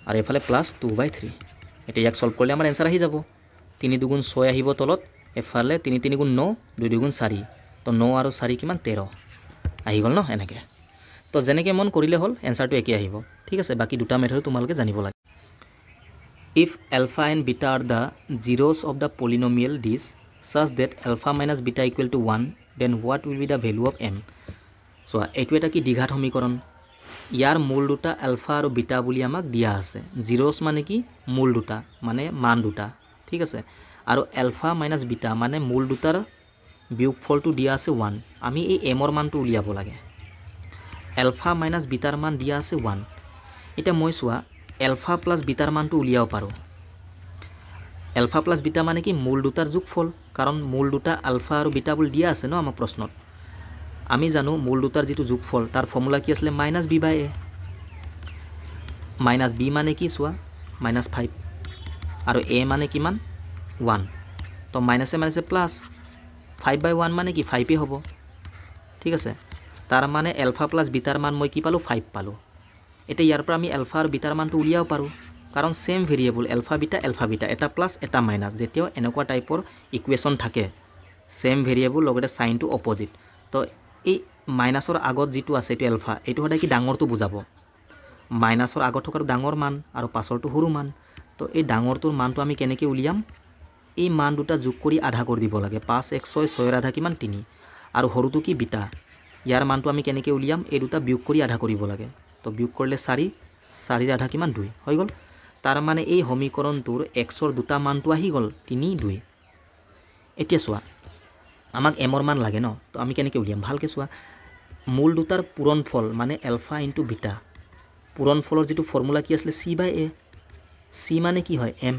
আৰু এফালে প্লাস 2/3 এটা ইয়াক সলভ কৰিলে আমাৰ आंसर আহি যাব 3 * 2 = 6 আহিব তলত এফালে 3 * 3 = 9 2 * 2 = 4 তো 9 আৰু 4 কিমান 13 আহি গ'ল ন এনেকে তো যেনেকে মন কৰিলে হ'ল आंसरটো একে আহিব ঠিক আছে বাকি দুটা মেথড তোমালোকে জানিব লাগে if alpha and beta are the zeros of the polynomial disk such that alpha minus beta equal to 1 then what will be the value of m so এইটো এটা কি দ্বিঘাত সমীকৰণ ইয়াৰ মূল দুটা আলফা আৰু বিটা বুলি আমাক দিয়া আছে জিৰোস মানে কি মূল দুটা মানে মান দুটা ঠিক আছে আৰু আলফা মাইনাস বিটা মানে মূল দুটাৰ বিয়োগফলটো দিয়া আছে 1 আমি এই m ৰ মানটো উলিয়াব লাগে আলফা মাইনাস বিটাৰ মান দিয়া আছে 1 এটা মই সোৱা আলফা প্লাস বিটাৰ মানটো উলিয়াব পাৰো আলফা প্লাস বিটা মানে কি মূল দুটাৰ যোগফল কাৰণ মূল দুটা আলফা আৰু বিটা বুলি দিয়া আছে ন আমাৰ প্ৰশ্নত আমি জানো মূল দুটাৰ যেটো যোগফল তাৰ ফৰ্মুলা কি আছিল -b/a -b মানে কি সোৱা -5 আৰু a মানে কিমান 1 তো মাইনাসে মাইনাসে প্লাস 5/1 মানে কি 5 এ হ'ব ঠিক আছে তাৰ মানে আলফা প্লাস বিটাৰ মান মই কি পালো 5 পালো এটা ইয়াৰ পৰা আমি আলফা আৰু বিটাৰ মানটো উলিয়াব পাৰো কাৰণ সেম ভেৰিয়েবল আলফা বিটা এটা প্লাস এটা মাইনাস যেতিয়াও এনেকুৱা টাইপৰ ইকুৱেচন থাকে সেম ভেৰিয়েবল লগতে সাইনটো অপজিট তো এই মাইনাসৰ আগত যেটো আছে এটো আলফা এটো হদাই কি ডাঙৰটো বুজাব মাইনাসৰ আগত থকাৰ ডাঙৰ মান আৰু পাছৰটো সৰু মান তো এই ডাঙৰটোৰ মানটো আমি কেনেকৈ উলিয়াম এই মান দুটা যোগ কৰি আধা কৰি দিব লাগে 5 * 6 6 ৰ আধা কিমান 3 আৰু সৰুটো কি বিটা ইয়াৰ মানটো আমি কেনেকৈ উলিয়াম এই দুটা বিয়োগ কৰি আধা কৰিব লাগে তো বিয়োগ কৰিলে 4 4 ৰ আধা কিমান 2 হৈ গ'ল তাৰ মানে এই সমীকৰণটোৰ x ৰ দুটা মানটো আহি গ'ল 3 2 এতিয়া চোৱা আমাক m ৰ মান লাগে ন তো আমি কেনেকৈ উলিয়াম ভালকে চোৱা মূল দুটাৰ পূৰণফল মানে আলফা * বিটা পূৰণফলৰ যেটো ফৰ্মুলা কি আছিল c/a c মানে কি হয় m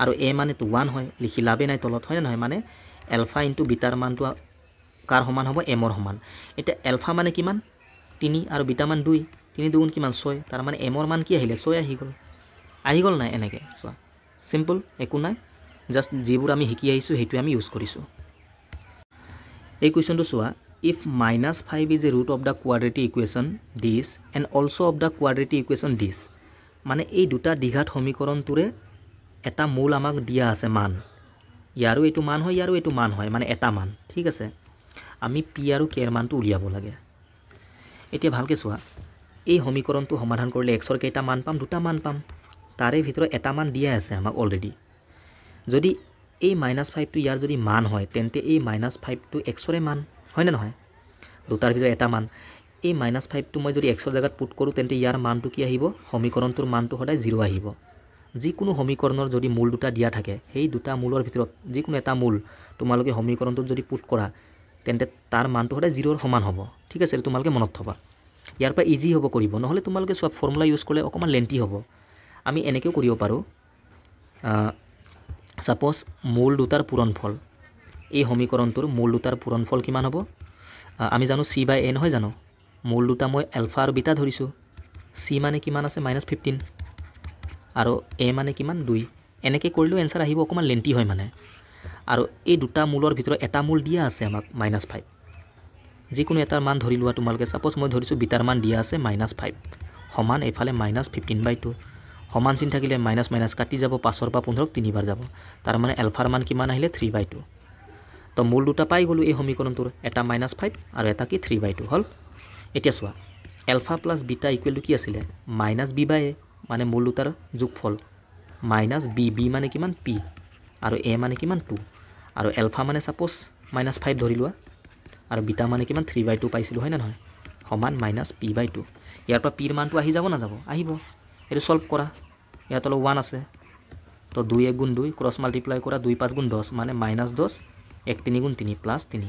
আৰু a মানে তো 1 হয় লিখি লাভে নাই তলত হয় না নহয় মানে আলফা * বিটাৰ মানটো কাৰ সমান হ'ব m ৰ সমান এটা আলফা মানে কিমান 3 আৰু বিটা মান 2 3 2 কিমান 6 তাৰ মানে m ৰ মান কি আহিলে 6 আহি গ'ল নাই এনেকে চোৱা সিম্পল একো নাই জাস্ট যিবোৰ আমি শিকি আহিছো হেতু আমি ইউজ কৰিছো এই কোৱেশ্চনটো চোৱা if -5 is a root of the quadratic equation this and also of the quadratic equation this মানে এই দুটা দ্বিঘাত সমীকৰণটোৰে এটা মূল আমাক দিয়া আছে মান ইয়াৰো এটো মান হয় ইয়াৰো এটো মান হয় মানে এটা মান ঠিক আছে আমি p আৰু k ৰ মানটো উলিয়াব লাগে এতিয়া ভালকে চোৱা এই সমীকৰণটো সমাধান কৰিলে x ৰ কেইটা মান পাম দুটা মান পাম তাৰে ভিতৰত এটা মান দিয়া আছে আমাক অলৰেডি যদি এই -5 টো ইয়াৰ যদি মান হয় তেন্তে এই -5 টো x ৰ মান হয় না নহয় দুটাৰ ভিতৰত এটা মান এই -5 টো মই যদি x ৰ জায়গাত পুট কৰো তেন্তে ইয়াৰ মানটো কি আহিব সমীকৰণটোৰ মানটো সদায় 0 আহিব যিকোনো সমীকৰণৰ যদি মূল দুটা দিয়া থাকে সেই দুটা মূলৰ ভিতৰত যিকোনো এটা মূল তোমালোকে সমীকৰণটোত যদি পুট কৰা তেন্তে তাৰ মানটো সদায় 0 ৰ সমান হ'ব ঠিক আছে তোমালোকে মনত থবা ইয়াৰ পৰা ইজি হ'ব কৰিব নহলে তোমালোকে সব ফৰ্মুলা ইউজ কৰিলে অকমান লেন্থি হ'ব আমি এনেকৈ কৰিব পাৰো সাপোজ মূল দুটাৰ পূৰণফল এই সমীকৰণটোৰ মূল দুটাৰ পূৰণফল কিমান হ'ব আমি জানো c/a নহয় জানো মূল দুটা মই আলফা আৰু বিটা ধৰিছো c মানে কিমান আছে -15 আৰু a মানে কিমান 2 এনেকৈ কৰিলেও आंसर আহিব অকমান লেন্থি হয় মানে আৰু এই দুটা মূলৰ ভিতৰত এটা মূল দিয়া আছে আমাক -5 যিকোনো এটাৰ মান ধৰি লোৱা তোমালোকে সাপোজ মই ধৰিছো বিটাৰ মান দিয়া আছে -5 সমান এফালে -15/2 সমান চিন থাকিলে মাইনাস মাইনাস কাটি যাব 5 ৰ পৰা 15 তিনিবাৰ যাব তাৰ মানে আলফাৰ মান কিমান আহিলে 3/2 তো মূল দুটা পাই গলো এই সমীকৰণটোৰ এটা -5 আৰু এটা কি 3/2 হল এতিয়া চোৱা alpha plus beta equal to কি আছিল -b/a মানে মূল দুটাৰ যোগফল -b মানে কিমান p আৰু a মানে কিমান 2 আৰু আলফা মানে সাপোজ -5 ধৰি লোৱা আৰু বিটা মানে কিমান 3/2 পাইছিলো হয় না নহয় সমান -p/2 ইয়াৰ পৰা p ৰ মানটো আহি যাব না যাব আহিব এটো সলভ কৰা ইয়াত হলো 1 আছে তো 2 1 গুণ 2 ক্ৰস মাল্টিপ্লাই কৰা 2 5 গুণ 10 মানে -10 1 3 গুণ 3 প্লাস 3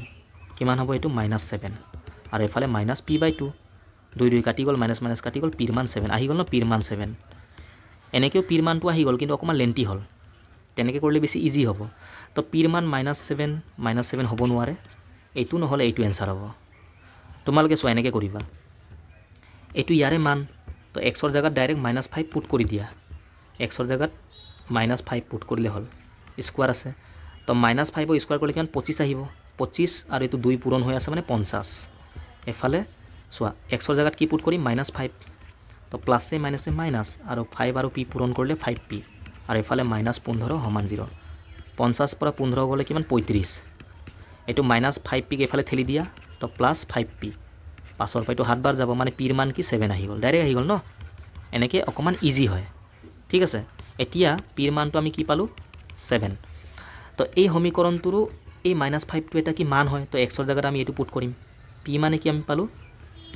কিমান হ'ব এইটো -7 আৰু এফালে -p/2 2 2 কাটি গ'ল মাইনাছ মাইনাছ কাটি গ'ল পিৰ মান 7 আহি গ'ল ন পিৰ মান 7 এনেকৈও পিৰ মানটো আহি গ'ল কিন্তু অকণমান লেণ্টি হ'ল তেনেকৈ কৰিলে বেছি ইজি হ'ব তো পিৰ মান -7 হ'ব নোৱাৰে এইটো নহ'লে এইটো এনচাৰ হ'ব তোমালোকে চোৱা এনেকৈ কৰিবা এইটো ইয়াৰে মান তো এক্সৰ জেগাত ডাইৰেক্ট -5 পুট কৰি দিয়া এক্সৰ জেগাত -5 পুট কৰিলে হ'ল স্কোৱাৰ আছে তো -5 স্কোৱাৰ কৰিলে কিমান 25 আহিব 25 আৰু এইটো 2 পূৰণ হৈ আছে মানে 50 এফালে চোৱা এক্সৰ জেগাত কি পুট কৰিম -5 তো প্লাছে মাইনাছে মাইনাছ আৰু 5 আৰু পি পূৰণ কৰিলে 5p আৰু এফালে -15 সমান 0 50 পৰা 15 গ'লে কিমান 35 এইটো -5p এফালে ঠেলি দিয়া তো +5p 5ৰ পৰা এইটো 7 বাৰ যাব মানে পিৰ মান কি 7 আহি গ'ল ডাইৰেক্ট আহি গ'ল ন এনেকৈ অকণমান ইজি হয় ঠিক আছে এতিয়া পিৰ মানটো আমি কি পালোঁ 7 তো এই সমীকৰণটোৰো এই -5টো এটা কি মান হয় তো এক্সৰ জেগাত আমি এইটো পুট কৰিম পি মানে কি আমি পালোঁ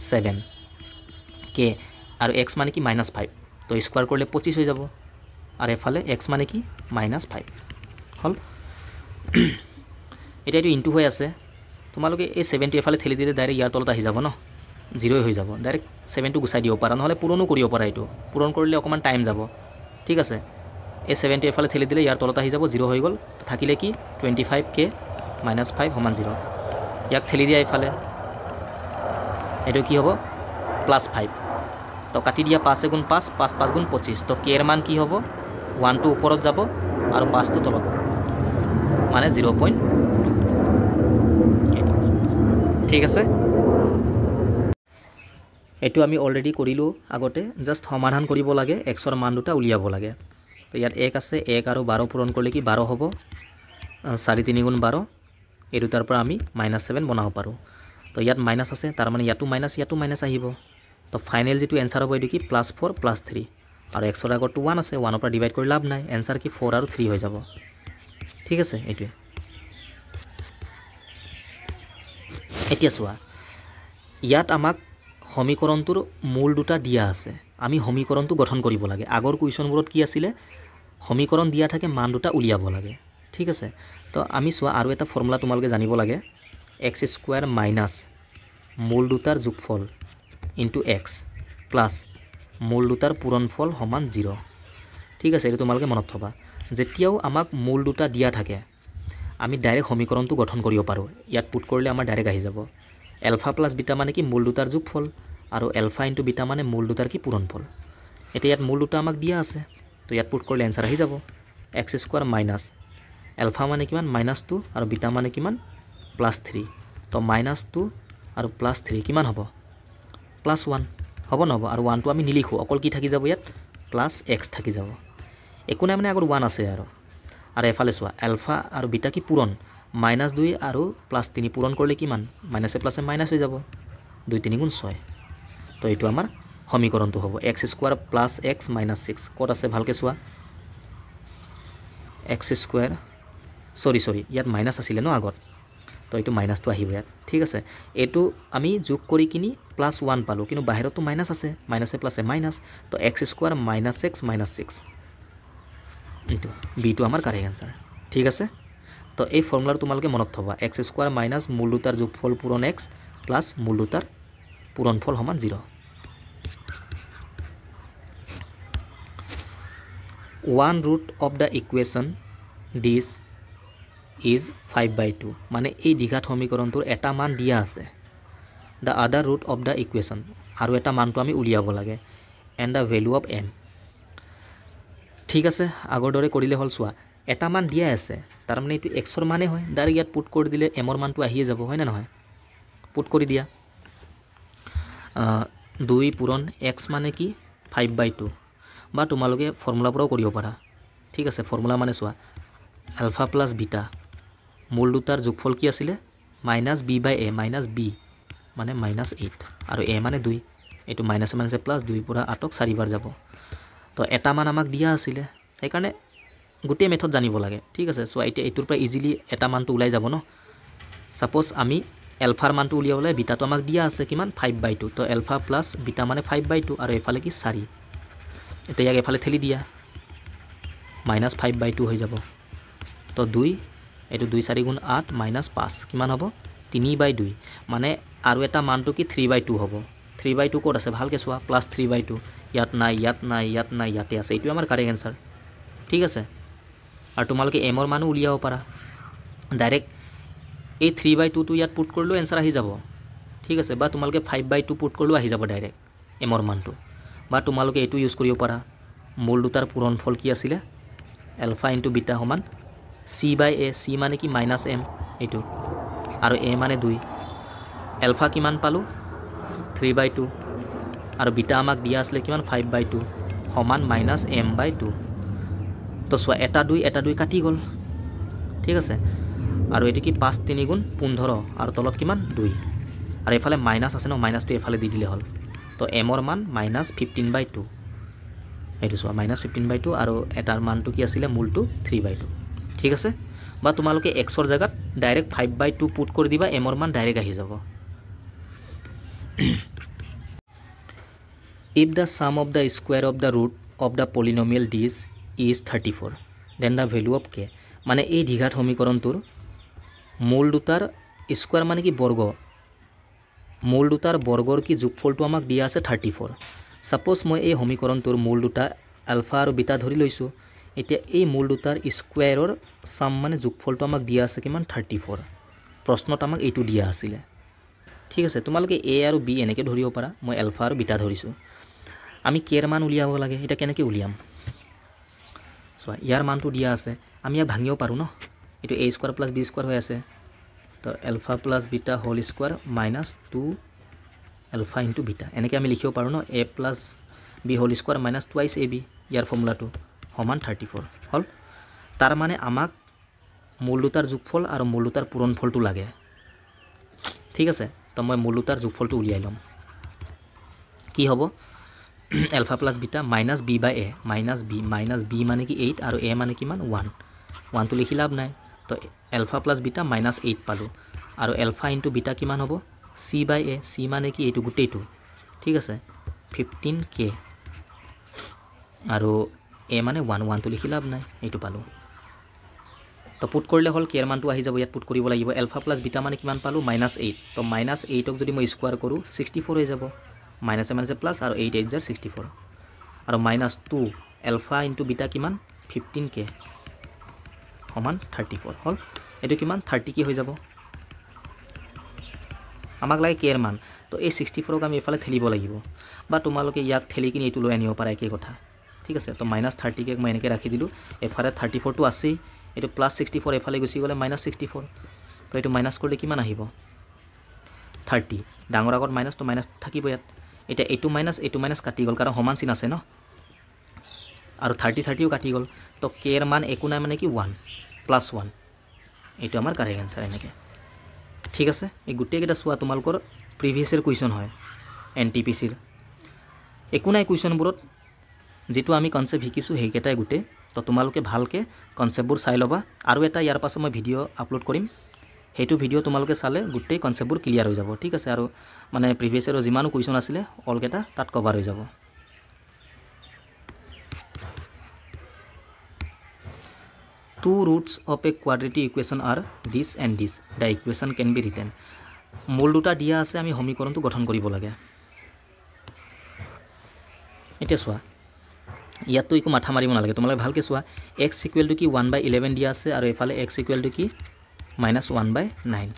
7 কে আৰু এক্স মানে কি -5 তো স্কোৱাৰ কৰিলে 25 হৈ যাব আৰু এফালে এক্স মানে কি -5 হ'ল এতিয়া এইটো ইনটু হৈ আছে তোমালোকে এই 7টো এফালে ঠেলি দিলে ডাইৰেক্ট ইয়াৰ তলত আহি যাব ন 0 হৈ যাব ডাইৰেক্ট 7টো গুচাই দিব পাৰা নহ'লে পূৰণো কৰিব পাৰা এইটো পূৰণ কৰিলে অকণমান টাইম যাব ঠিক আছে এই 7টো এফালে ঠেলি দিলে ইয়াৰ তলত আহি যাব 0 হৈ গ'ল থাকিলে কি 25k -5 সমান 0 ইয়াক ঠেলি দিয়া এইফালে এইটো কি হ'ব +5 তো কাটি দিয়া 5 × 5 5 5 × 25 তো কে এর মান কি হ'ব 1টো ওপৰত যাব আৰু 5টো তলত মানে 0.2 ঠিক আছে এইটো আমি অলৰেডি কৰিলোঁ আগতে জাষ্ট সমাধান কৰিব লাগে এক্সৰ মান দুটা উলিয়াব লাগে তো ইয়াত 1 আছে 1 আৰু 12 পূৰণ কৰিলে কি 12 হ'ব 4 3 × 12 এই দুটাৰ পৰা আমি -7 বনাব পাৰোঁ তো ইয়াত মাইনাছ আছে তাৰ মানে ইয়াতো মাইনাছ আহিব তো ফাইনেল যেটো এনসাৰ হ'ব এটো কি +4 +3 আৰু এক্সৰ আগৰটো 1 আছে 1 পৰা ডিভাইড কৰি লাভ নাই এনসাৰ কি 4 আৰু 3 হৈ যাব ঠিক আছে এইটোৱে এতিয়া চোৱা ইয়াত আমাক সমীকৰণটোৰ মূল দুটা দিয়া আছে আমি সমীকৰণটো গঠন কৰিব লাগে আগৰ কুৱেশ্যনবোৰত কি আছিল সমীকৰণ দিয়া থাকে মান দুটা উলিয়াব লাগে ঠিক আছে তো আমি চোৱা আৰু এটা ফৰ্মুলা তোমালোকে জানিব লাগে x² - মূল দুটাৰ যোগফল into x plus মূল দুটাৰ পূৰণফল সমান 0 ঠিক আছে এটা তোমালোকে মনত থবা যেতিয়াও আমাক মূল দুটা দিয়া থাকে আমি ডাইৰেক্ট সমীকৰণটো গঠন কৰিব পাৰো ইয়াত পুট কৰিলে আমাৰ ডাইৰেক্ট আহি যাব আলফা প্লাস বিটা মানে কি মূল দুটাৰ যোগফল আৰু আলফা ইনটু বিটা মানে মূল দুটাৰ কি পূৰণফল এটা ইয়াত মূল দুটা আমাক দিয়া আছে তো ইয়াত পুট কৰিলে आंसर আহি যাব x² - আলফা মানে কিমান -2 আৰু বিটা মানে কিমান +3 তো -2 আৰু +3 কিমান হ'ব +1 হ'ব নহব আৰু 1টো আমি নিলিখো অকল কি থাকি যাব ইয়াত +x থাকি যাব একো নাই মানে আগৰ 1 আছে আৰু এফালে চোৱা আলফা আৰু বিটা কি পূৰণ -2 আৰু +3 পূৰণ কৰিলে কিমান মাইনাসে প্লাসে মাইনাস হৈ যাব 2 3 × 6 তো এইটো আমাৰ সমীকৰণটো হ'ব x² + x - 6 ক'ত আছে ভালকে চোৱা x² সৰি ইয়াত মাইনাস আছিল ন আগত তো এইটো মাইনাসটো আহিব ইয়াত ঠিক আছে এইটো আমি যোগ কৰি কিনি +1 পালো কিন্তু বাহিৰতো মাইনাস আছে মাইনাসে প্লাসে মাইনাস তো x² - x - 6 এইটো বি টো আমাৰ কাৰেক্ট आंसर ঠিক আছে তো এই ফৰ্মুলা তোমালোকে মনত থবা x² - মূল দুটাৰ যোগফল পূৰণ x প্লাস মূল দুটাৰ পূৰণফল সমান 0 1 root of the equation this is 5/2 মানে এই দ্বিঘাত সমীকৰণটোৰ এটা মান দিয়া আছে the other root of the equation আৰু এটা মানটো আমি উলিয়াব লাগে and the value of m ঠিক আছে আগৰ দৰে কৰিলে হল চোৱা এটা মান দিয়া আছে তাৰ মানে এইটো x ৰ মানে হয় ডাইৰেক্ট ইয়াত পুট কৰি দিলে m ৰ মানটো আহিয়ে যাব হয় না নহয় পুট কৰি দিয়া 2 পূৰণ x মানে কি 5/2 বা তোমালোকে ফৰ্মুলা পৰাও কৰিব পাৰা ঠিক আছে ফৰ্মুলা মানে চোৱা আলফা প্লাস বিটা মূল দুটাৰ যোগফল কি আছিল -b/a - b মানে -8 আৰু a মানে 2 এইটো মাইনাসে মাইনাসে প্লাস 2 পৰা 8ক 4 বাৰ যাব তো এটা মান আমাক দিয়া আছিল সেই কাৰণে গোটেই মেথড জানিব লাগে ঠিক আছে সো এতিয়া এইটোৰ পৰা ইজিলি এটা মানটো ওলাই যাব ন সাপোজ আমি আলফাৰ মানটো উলিয়াবলৈ বিটাটো আমাক দিয়া আছে কিমান 5/2 তো আলফা প্লাস বিটা মানে 5/2 আৰু এফালে কি 4 এটা ইয়াক এফালে ঠেলি দিয়া -5/2 হৈ যাব তো 2 এইটো 2 4 × 8 - 5 কিমান হ'ব 3/2 মানে আৰু এটা মানটো কি 3/2 হ'ব 3/2 ক'ত আছে ভালকৈ চোৱা প্লাছ 3/2 ইয়াত নাই ইয়াত নাই ইয়াত নাই ইয়াতে আছে এইটো আমাৰ কাৰেক্ট এনচাৰ ঠিক আছে আৰু তোমালোকে এমৰ মানো উলিয়াব পাৰা ডাইৰেক্ট এই 3/2টো ইয়াত পুট কৰিলেও এনচাৰ আহি যাব ঠিক আছে বা তোমালোকে 5/2 পুট কৰিলেও আহি যাব ডাইৰেক্ট এমৰ মানটো বা তোমালোকে এইটো ইউজ কৰিব পাৰা মূল দুটাৰ পূৰণফল কি আছিলে এলফা ইনটু বিটা সমান c/a c মানে কি -m এইটো আৰু a মানে 2 এলফা কিমান পালোঁ 3/2 আৰু বিটা আমাক দিয়া আছিলে কিমান 5/2 সমান -m/2 তো চোৱা এটা 2 কাটি গ'ল ঠিক আছে আৰু এটো কি 5 3 গুণ 15 আৰু তলত কিমান 2 আৰু এফালে মাইনাস আছে ন মাইনাসটো এফালে দি দিলে হ'ল তো এমৰ মান -15/2 এইটো চোৱা -15/2 আৰু এটাৰ মানটো কি আছিলে মূলটো 3/2 ঠিক আছে বা তোমালোকে xৰ জায়গাত ডাইৰেক্ট 5/2 পুট কৰি দিবা এমৰ মান ডাইৰেক্ট আহি যাব if the sum of the square of the root of the polynomial d is 34 then the value of k মানে এই দ্বিঘাত সমীকৰণটোৰ মূল দুটাৰ স্কয়াৰ মানে কি বৰ্গ মূল দুটাৰ বৰ্গৰ কি যোগফলটো আমাক দিয়া আছে 34 সাপোজ মই এই সমীকৰণটোৰ মূল দুটা আলফা আৰু বিটা ধৰি লৈছো এতিয়া এই মূল দুটাৰ স্কয়াৰৰ সাম মানে যোগফলটো আমাক দিয়া আছে কিমান 34 প্ৰশ্নত আমাক এইটো দিয়া আছিল ঠিক আছে তোমালোকে a আৰু b এনেকে ধৰিব পাৰা মই আলফা আৰু বিটা ধৰিছো আমি k এৰ মান উলিয়াব লাগে এটা কেনেকৈ উলিয়াম সো ইয়াৰ মানটো দিয়া আছে আমি ইয়াক ভাঙিব পাৰো ন এটো a square plus b square হৈ আছে তো alpha plus beta whole square minus 2 alpha into beta এনেকৈ আমি লিখিব পাৰো ন a plus b whole square minus 2 ab ইয়াৰ ফৰ্মুলাটো সমান 34 হল তাৰ মানে আমাক মূল দুটাৰ যোগফল আৰু মূল দুটাৰ পূৰণফলটো লাগে ঠিক আছে তো মই মূল দুটাৰ যোগফলটো উলিয়াই লম কি হ'ব alpha plus beta minus b by a minus b মানে কি 8 আৰু a মানে কিমান 1 তো লিখি লাভ নাই তো alpha plus beta minus 8 পালো আৰু alpha into beta কিমান হ'ব c by a c মানে কি এইটো গুটেইটো ঠিক আছে 15k আৰু a মানে 1 তো লিখি লাভ নাই এইটো পালো তো পুট কৰিলে হল k এৰ মানটো আহি যাব ইয়াত পুট কৰিব লাগিব alpha plus beta মানে কিমান পালো -8 তো -8 ক যদি মই স্কয়াৰ কৰো 64 হৈ যাব माइनस प्लस और 8 8 64 और -2 एल्फा इंटू बीटा किमान 15k समान 34 हल ये किमान 30 की हो যাব আমাক লাগে k এর মান তো এই 64 ক আমি এফালে ঠেলিব লাগিব বা তোমালোকে ইয়াক ঠেলি কিনি এটো লৈ আনিব পাৰা একে কথা ঠিক আছে তো -30 কে মই এনেকে ৰাখি দিলো এফালে 34 টো আছে এটো +64 এফালে গুছি গলে -64 তো এটো মাইনাস কৰিলে কিমান আহিব 30 ডাঙৰ আগত মাইনাস তো মাইনাস থাকিব ইয়াত এটা এটো মাইনাস কাটি গল কাৰণ সমান চিন আছে ন আৰু 30 ও কাটি গল তো k এৰ মান একো নাই মানে কি 1 +1 এটো আমাৰ কাৰেক্ট आंसर এনেকে ঠিক আছে এই গুটে কেটা সোয়া তোমালকৰ প্ৰিভিয়াস ইয়াৰ কোৱেশ্চন হয় এনটিপিসিৰ একো নাই কোৱেশ্চনবোৰত যেটো আমি কনসেপ্ট শিকিছো হেকেটাই গুটে তো তোমালোকে ভালকে কনসেপ্টবোৰ চাই লবা আৰু এটা ইয়াৰ পাছত মই ভিডিও আপলোড কৰিম হেতু ভিডিও তোমালোকে চালে গুটেই কনসেপ্টবোৰ ক্লিয়াৰ হৈ যাব ঠিক আছে আৰু মানে প্ৰিভিয়াস ইয়াৰৰ যিমানো কোৱেশ্চন আছিল অল কেটা তাত কভাৰ হৈ যাব two roots of a quadratic equation are this and this the equation can be written মূল দুটা দিয়া আছে আমি সমীকৰণটো গঠন কৰিব লাগে এটা সোয়া ইয়াতো একো মাথা মাৰিব নালাগে তোমালোকে ভালকে সোয়া x = কি 1/11 দিয়া আছে আৰু এফালে x = কি -1/9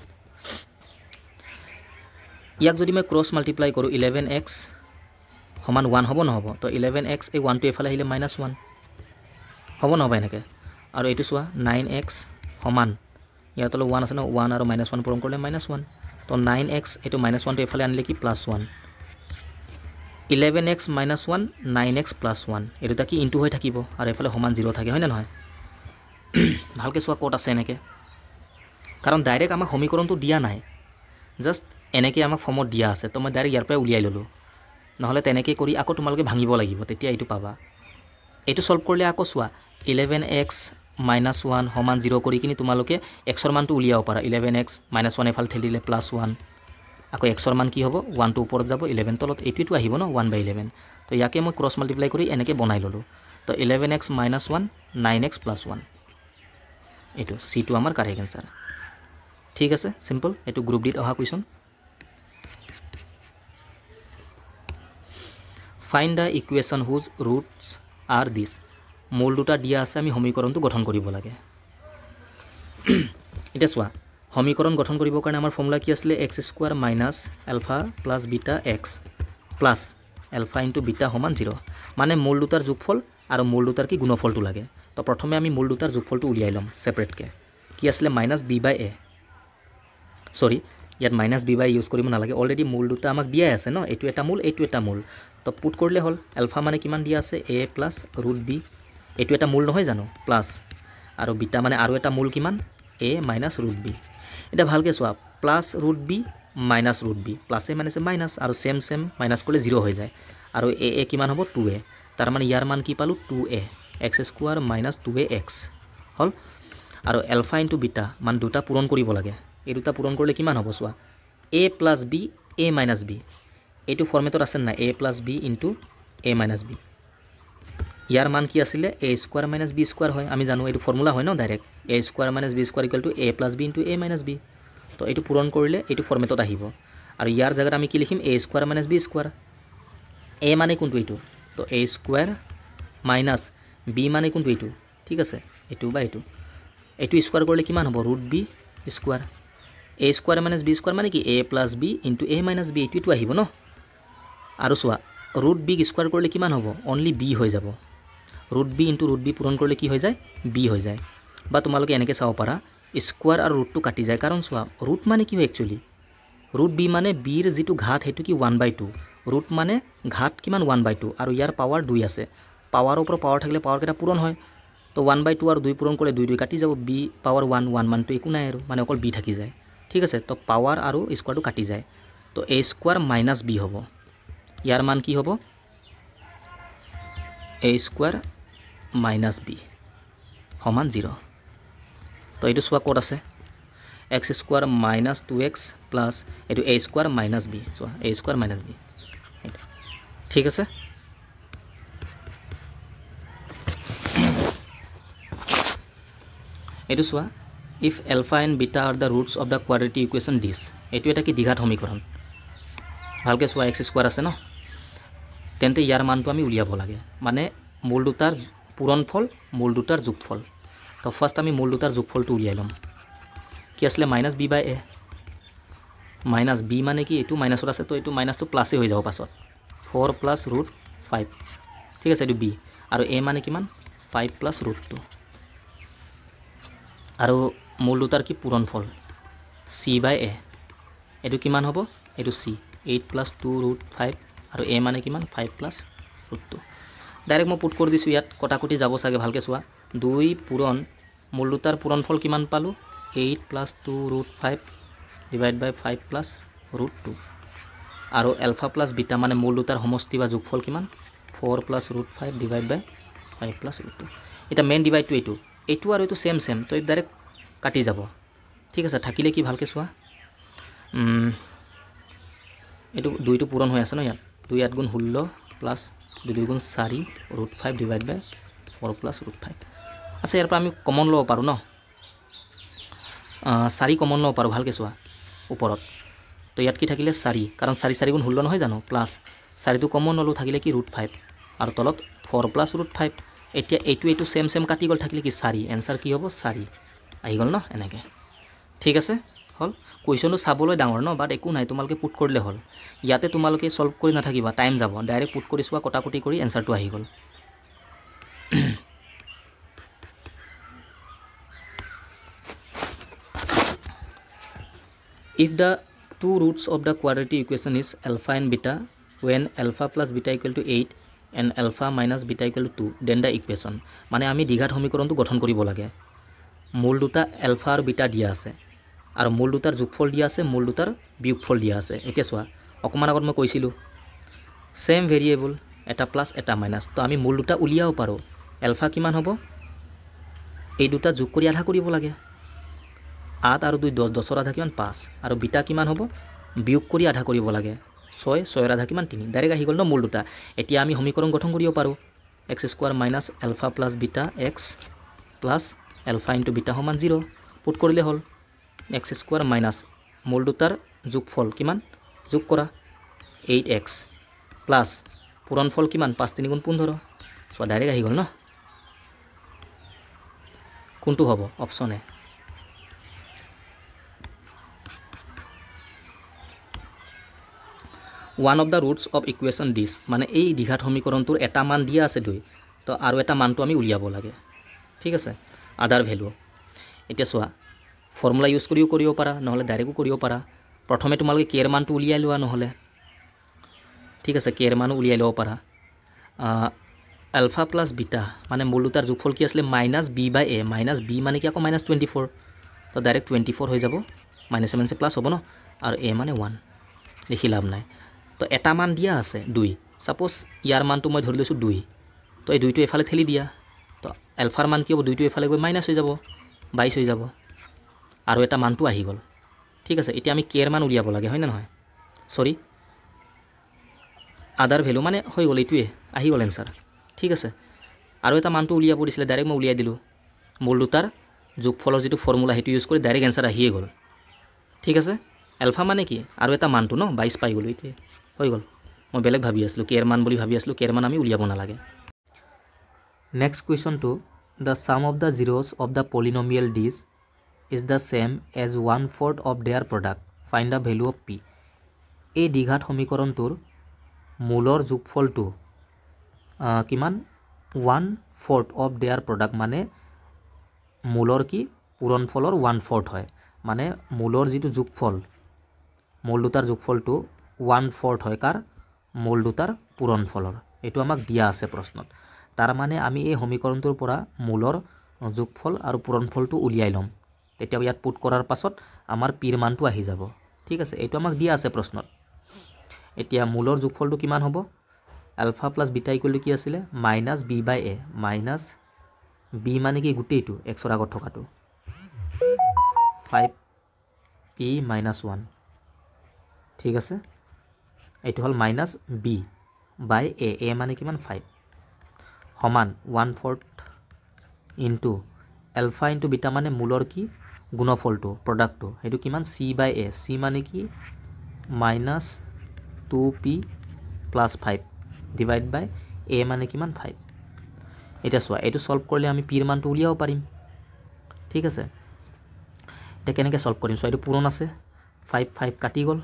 ইয়াক যদি মই ক্ৰস মাল্টিপ্লাই কৰো 11x সমান 1 হ'ব নহব তো 11x এই 1 টো এফালে আহিলে -1 হ'ব নহব এনেকে আৰু এটো সোয়া 9x সমান ইয়াত হলো 1 আছে ন 1 আৰু -1 পূৰণ কৰিলে -1 তো 9x এটো -1 টো এফালে আনিলে কি +1 11x - 1 9x + 1 এটো কি ইনটু হৈ থাকিব আৰু এফালে সমান 0 থাকে হয় না নহয় ভালকে সোয়া কোড আছে এনেকে কাৰণ ডাইৰেক্ট আমাক সমীকৰণটো দিয়া নাই জাস্ট এনেকে আমাক ফৰ্মত দিয়া আছে তো মই ডাইৰেক্ট ইয়াৰ পৰা উলিয়াই ললো নহলে তেনেকে কৰি আকৌ তোমালোকে ভাঙিব লাগিব তেতিয়া এইটো পাবা এইটো সলভ কৰিলে আকৌ সোয়া 11x - 1 সমান 0 কৰি কিনি তোমালোকে x ৰ মানটো উলিয়াব পাৰা 11x - 1 এফাল ঠেলিলে +1 আকৌ x ৰ মান কি হ'ব 1 টো ওপৰত যাব 11 তলত এইটো আহিব ন 1/11 তো ইয়াকে মই ক্রস মাল্টিপ্লাই কৰি এনেকে বনাই ললো তো 11x - 1 9x + 1 এইটো c টো আমাৰ কাৰেক্ট आंसर ঠিক আছে সিম্পল এইটো গ্ৰুপ ডিত অহা কুৱেশ্যন ফাইণ্ড দ্য ইকুৱেশ্যন হুজ ৰুটছ আৰ দিছ মূল দুটা দিয়া আছে আমি সমীকৰণটো গঠন কৰিব লাগে এতিয়া চোৱা সমীকৰণ গঠন কৰিবৰ কাৰণে আমাৰ ফৰ্মুলা কি আছিলে x square minus alpha plus beta x plus alpha into beta সমান 0 মানে মূল দুটাৰ যোগফল আৰু মূল দুটাৰ কি গুণফলটো লাগে তো প্ৰথমে আমি মূল দুটাৰ যোগফলটো উলিয়াই ল'ম সেপাৰেটকে কি আছিলে মাইনাছ বি বাই এ সৰি ইয়াত মাইনাছ বি বাই ইউজ কৰিব নালাগে অলৰেডি মূল দুটা আমাক দিয়াই আছে ন এইটো এটা মূল তো পুট কৰিলে হ'ল এলফা মানে কিমান দিয়া আছে এ প্লাছ ৰুট বি এইটো এটা মূল নহয় জানো প্লাছ আৰু বিটা মানে আৰু এটা মূল কিমান এ মাইনাছ ৰুট বি এটা ভালকৈ চোৱা plus root b minus root b প্লাছে মাইনাছে মাইনাছ আৰু সেম মাইনাছ কৰিলে 0 হৈ যায় আৰু এ কিমান হ'ব 2a তাৰ মানে ইয়াৰ মান কি পালোঁ 2a x square minus 2a x হ'ল আৰু এলফা ইনটু বিটা মান দুটা পূৰণ কৰিব লাগে এই দুটা পূৰণ কৰিলে কিমান হ'ব চোৱা a plus b a minus b এইটো ফৰ্মেটত আছে নাই a plus b into a minus b ইয়াৰ মান কি আছিলে a square minus b square হয় আমি জানো এইটো ফৰ্মুলা হয় ন direct a square minus b square equal to a plus b into a minus b তো এইটো পূৰণ কৰিলে এইটো ফৰ্মেটত আহিব আৰু ইয়াৰ জেগাত আমি কি লিখিম এ স্কোৱাৰ মাইনাছ বি স্কোৱাৰ এ মানে কোনটো এইটো তো এ স্কোৱাৰ মাইনাছ বি মানে কোনটো এইটো ঠিক আছে এইটো বা এইটো স্কোৱাৰ কৰিলে কিমান হ'ব ৰুট বি স্কোৱাৰ এ স্কোৱাৰ মাইনাছ বি স্কোৱাৰ মানে কি এ plus b into a minus b এইটো আহিব ন আৰু চোৱা ৰুট বিক স্কোৱাৰ কৰিলে কিমান হ'ব অনলি বি হৈ যাব root B into root B পূৰণ কৰিলে কি হৈ যায় বি হৈ যায় বা তোমালোকে এনেকৈ চাব পাৰা স্কোৱাৰ আৰু ৰুটটো কাটি যায় কাৰণ চোৱা ৰুট মানে কি হয় একচুৱেলি ৰুট বি মানে বিৰ যিটো ঘাত সেইটো কি 1/2 ৰুট মানে ঘাত কিমান 1/2 আৰু ইয়াৰ পাৱাৰ 2 আছে পাৱাৰৰ ওপৰত পাৱাৰ থাকিলে পাৱাৰ কেইটা পূৰণ হয় তো 1/2 আৰু 2 পূৰণ কৰিলে 2 কাটি যাব বি পাৱাৰ 1 মানটো একো নাই আৰু মানে অকল বি থাকি যায় ঠিক আছে তো পাৱাৰ আৰু স্কোৱাৰটো কাটি যায় তো এ স্কোৱাৰ মাইনাছ বি হ'ব ইয়াৰ মান কি হ'ব এ স্কোৱাৰ মাইনাছ বি সমান 0 তো এইটো চোৱা ক'ত আছে x square minus 2x plus এইটো এ স্কোৱাৰ মাইনাছ বি চোৱা এ স্কোৱাৰ মাইনাছ বি ঠিক আছে এইটো চোৱা if alpha and beta are the roots of the quadratic equation দিছ এইটো এটা কি দ্বিঘাত সমীকৰণ ভালকৈ চোৱা এক্স স্কোৱাৰ আছে ন তেন্তে ইয়াৰ মানটো আমি উলিয়াব লাগে মানে মূল দুটাৰ পূৰণফল মূল দুটাৰ যোগফল তো ফাৰ্ষ্ট আমি মূল দুটাৰ যোগফলটো উলিয়াই ল'ম কি আছিলে minus B by A minus B মানে কি এইটো মাইনাছত আছে তো এইটো মাইনাছটো প্লাছেই হৈ যাব পাছত 4 প্লাছ ৰুট 5 ঠিক আছে এইটো বি আৰু এ মানে কিমান 5 প্লাছ ৰুট 2 আৰু মূল দুটাৰ কি পূৰণফল চি বাই এ এইটো কিমান হ'ব এইটো চি 8 প্লাছ 2 ৰুট 5 আৰু এ মানে কিমান 5 প্লাছ ৰুট 2 ডাইৰেক্ট মই পুট কৰি দিছোঁ ইয়াত কটাকটি যাব চাগে ভালকৈ চোৱা 2 পূৰণ মূল দুটাৰ পূৰণফল কিমান পালোঁ 8 প্লাছ 2 ৰুট 5 ডিভাইড বাই 5 প্লাছ ৰুট 2 আৰু এলফা প্লাছ বিটা মানে মূল দুটাৰ সমষ্টি বা যোগফল কিমান 4 প্লাছ ৰুট 5 ডিভাইড বাই 5 প্লাছ ৰুট 2 এটা মেইন ডিভাইডটো এইটো আৰু এইটো সেম তো এইটো ডাইৰেক্ট কাটি যাব ঠিক আছে থাকিলে কি ভালকৈ চোৱা এইটো 2টো পূৰণ হৈ আছে ন ইয়াত 2 8 গুণ 16 প্লাছ 2 গুণ 4 ৰুট 5 ডিভাইড বাই 4 প্লাছ ৰুট 5 আচ্ছা ইয়াৰ পৰা আমি কমন ল'ব পাৰোঁ ন 4 কমন ল'ব পাৰোঁ ভালকৈ চোৱা ওপৰত তো ইয়াত কি থাকিলে 4 কাৰণ 4 গুণ 16 নহয় জানো প্লাছ 4টো কমন ল'লোঁ থাকিলে কি ৰুট 5 আৰু তলত 4 প্লাছ ৰুট 5 এতিয়া এইটো সেম কাটি গ'ল থাকিলে কি 4 এনচাৰ কি হ'ব 4 আহি গ'ল ন এনেকৈ ঠিক আছে হ'ল কুৱেশ্যনটো চাবলৈ ডাঙৰ ন বাট একো নাই তোমালোকে পুট কৰিলে হ'ল ইয়াতে তোমালোকে সলভ কৰি নাথাকিবা টাইম যাব ডাইৰেক্ট পুট কৰি চোৱা কটাকটি কৰি এনচাৰটো আহি গ'ল if the two roots of the quadratic equation is alpha and beta when alpha plus beta equal to 8 and alpha minus beta equal to 2 then the equation মানে আমি দ্বিঘাত সমীকৰণটো গঠন কৰিব লাগে মূল দুটা এলফা আৰু বিটা দিয়া আছে আৰু মূল দুটাৰ যোগফল দিয়া আছে মূল দুটাৰ বিয়োগফল দিয়া আছে এতিয়া চোৱা অকমান আগত মই কৈছিলোঁ সেম ভেৰিয়েবল এটা প্লাছ এটা মাইনাছ তো আমি মূল দুটা উলিয়াব পাৰোঁ এলফা কিমান হ'ব এই দুটা যোগ কৰি আধা কৰিব লাগে 8 আৰু 2 10 10ৰ আধা কিমান 5 আৰু বিটা কিমান হ'ব বিয়োগ কৰি আধা কৰিব লাগে 6 6ৰ আধা কিমান 3 ডাইৰেক্ট আহি গ'ল ন মূল দুটা এতিয়া আমি সমীকৰণ গঠন কৰিব পাৰোঁ x square minus alpha plus beta x plus alpha into beta সমান 0 পুট কৰিলে হ'ল এক্স স্কোয়াৰ মাইনাছ মূল দুটাৰ যোগফল কিমান যোগ কৰা 8x প্লাছ পূৰণফল কিমান 5 3 গুণ 15 চ' ডাইৰেক্ট আহি গ'ল ন কোনটো হ'ব অপশ্যন এ one of the roots of equation দিছ মানে এই দ্বিঘাত সমীকৰণটোৰ এটা মান দিয়া আছে 2 তো আৰু এটা মানটো আমি উলিয়াব লাগে ঠিক আছে আদাৰ ভেলু এতিয়া চোৱা ফৰ্মুলা ইউজ কৰিও কৰিব পাৰা নহলে ডাইৰেক্টও কৰিব পাৰা প্ৰথমে তোমালোকে কে এৰ মানটো উলিয়াই লোৱা নহলে ঠিক আছে কে এৰ মানো উলিয়াই ল'ব পাৰা আলফা প্লাছ বিটা মানে মূল দুটাৰ যোগফল কি আছিলে minus B by A minus B মানে কি আকৌ মাইনাছ 24 তো ডাইৰেক্ট 24 হৈ যাব মাইনাছ মাইনাছ প্লাছ হ'ব ন আৰু এ মানে 1 লিখি লাভ নাই তো এটা মান দিয়া আছে 2 সাপোজ ইয়াৰ মানটো মই ধৰি লৈছো 2 তো এই 2টো এফালে ঠেলি দিয়া তো আলফাৰ মান কি হ'ব 2টো এফালে গৈ মাইনাছ হৈ যাব 22 হৈ যাব আৰু এটা মানটো আহি গ'ল ঠিক আছে এতিয়া আমি কে এৰ মান উলিয়াব লাগে হয় না নহয় সৰি আদাৰ ভ্যালু মানে হৈ গ'ল এইটোৱে আহি গ'ল এনসাৰ ঠিক আছে আৰু এটা মানটো উলিয়াব দিছিলে ডাইৰেক্ট মই উলিয়াই দিলো মূল দুটাৰ যোগফলৰ যেটো ফৰ্মুলা হেতু ইউজ কৰি ডাইৰেক্ট এনসাৰ আহিয়ে গ'ল ঠিক আছে আলফা মানে কি আৰু এটা মানটো ন 22 পাই গ'লো এইটোৱে হৈ গ'ল মই বেলেগ ভাবি আছিলো কে এৰ মান বুলি ভাবি আছিলো কে এৰ মান আমি উলিয়াব নালাগে next কুৱেশ্যনটো the sum of the zeros of the polynomial dish is the same as 1/4 of their product find the value of p এই দ্বিঘাত সমীকৰণটোৰ মূলৰ যোগফলটো কিমান 1/4 of their product মানে মূলৰ কি পূৰণফলৰ 1/4 হয় মানে মূলৰ যেটো যোগফল মূল দুটাৰ যোগফলটো 1/4 হয় কাৰ মূল দুটাৰ পূৰণফলৰ এটো আমাক দিয়া আছে প্ৰশ্নত তাৰ মানে আমি এই সমীকৰণটোৰ পৰা মূলৰ যোগফল আৰু পূৰণফলটো উলিয়াই লম তেতিয়া ইয়াত পুট কৰাৰ পাছত আমাৰ পিৰ মানটো আহি যাব ঠিক আছে এটো আমাক দিয়া আছে প্ৰশ্নত এতিয়া মূলৰ যোগফলটো কিমান হ'ব alpha plus beta equal to কি আছিল minus B by A minus B মানে কি গুটেইটো x ৰ আগত থকাটো 5e - 1 ঠিক আছে এটো হল মাইনাছ বি বাই এ এ মানে কিমান 5 সমান 1/4 ইনটু আলফা ইনটু বিটা মানে মূলৰ কি গুণফলটো প্ৰডাক্টটো হেতু কিমান c বাই এ c মানে কি minus 2p plus 5 divide by a মানে কিমান 5 এটা সোয়া এটো সলভ কৰিলে আমি পিৰ মানটো উলিয়াব পাৰিম ঠিক আছে এটা কেনেকৈ সলভ কৰিম সো এটো পূৰণ আছে 5 5 কাটি গল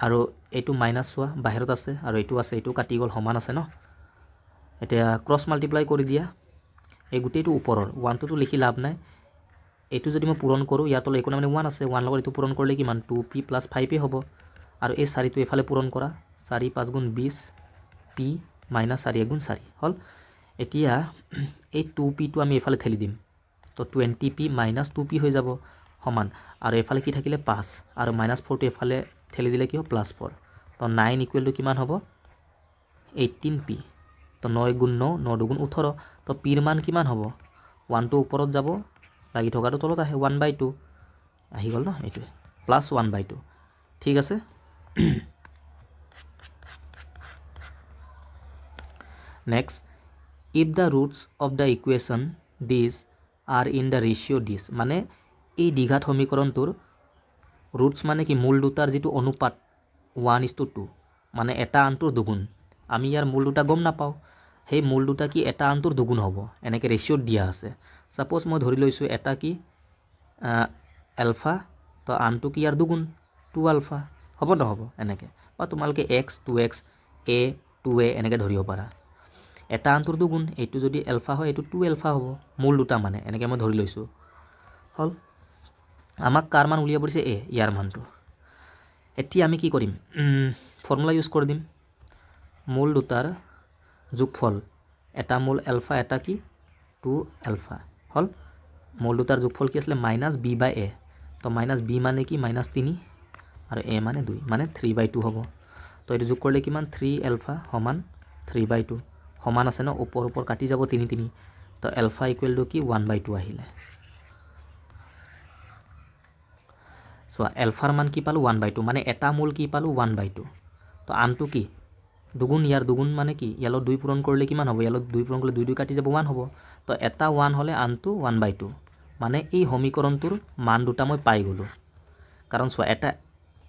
আৰু এটো মাইনাছ সোয়া বাহিৰত আছে আৰু এটো আছে এটো কাটি গল সমান আছে ন এতিয়া ক্ৰস মাল্টিপ্লাই কৰি দিয়া এই গুটেটো ওপৰৰ 1 টো লিখি লাভ নাই এটো যদি মই পূৰণ কৰো ইয়াতলে একো মানে 1 আছে 1 লগত এটো পূৰণ কৰিলে কিমান 2p + 5p হ'ব আৰু এই 4 টো এফালে পূৰণ কৰা 4 5 গুণ 20 p - 4 গুণ 4 হল এতিয়া এই 2p টো আমি এফালে ঠেলি দিম তো 20p - 2p হৈ যাব সমান আৰু এফালে কি থাকিলে 5 আৰু -4 টো এফালে ঠেলি দিলে কি হ'ব +4 তো 9 ইকুৱেল টু কিমান হ'ব 18p তো 9 গুণ 9 9 দুগুণ 18 তো পিৰ মান কিমান হ'ব 1 টো ওপৰত যাব লাগি থকাটো তলত আহে 1/2 আহি গল ন এটো +1/2 ঠিক আছে next if the roots of the equation this are in the ratio this মানে এই দ্বিঘাত সমীকৰণটোৰ roots মানে কি মূল দুটাৰ যেটো অনুপাত 1:2 মানে এটা আনটোৰ দুগুণ আমি ইয়াৰ মূল দুটা গম নাপাও সেই মূল দুটা কি এটা আনটোৰ দুগুণ হ'ব এনেকে ৰেশিও দিয়া আছে সাপোজ মই ধৰি লৈছো এটা কি আলফা তো আনটো কি ইয়াৰ দুগুণ 2 আলফা হ'ব নহব এনেকে বা তোমালকে x 2x a 2a এনেকে ধৰিব পাৰা এটা আনটোৰ দুগুণ এইটো যদি আলফা হয় এইটো 2 আলফা হ'ব মূল দুটা মানে এনেকে মই ধৰি লৈছো হল আমাক কাৰ মান উলিয়া পৰিছে a ইয়াৰ মানটো এতিয়া আমি কি কৰিম ফৰ্মুলা ইউজ কৰি দিম মূল দুটাৰ যোগফল এটা মূল আলফা এটা কি 2 আলফা হল মূল দুটাৰ যোগফল কি আছিল -b বাই a তো -b মানে কি -3 আৰু a মানে 2 মানে 3/2 হ'ব তো এটো যোগ কৰিলে কিমান 3 আলফা সমান 3/2 সমান আছে ন ওপৰ ওপৰ কাটি যাব 3 3 তো আলফা ইকুৱেল টু কি 1/2 আহিলে সো আলফাৰ মান কি পালো 1/2 মানে এটা মূল কি পালো 1/2 তো আনটো কি দুগুণ ইয়াৰ দুগুণ মানে কি ইয়ালো 2 পূৰণ কৰিলে কিমান হ'ব ইয়ালো 2 পূৰণ কৰিলে 2 2 কাটি যাব 1 হ'ব তো এটা 1 হলে আনটো 1/2 মানে এই সমীকৰণটোৰ মান দুটা মই পাই গ'লোঁ কাৰণ চোৱা এটা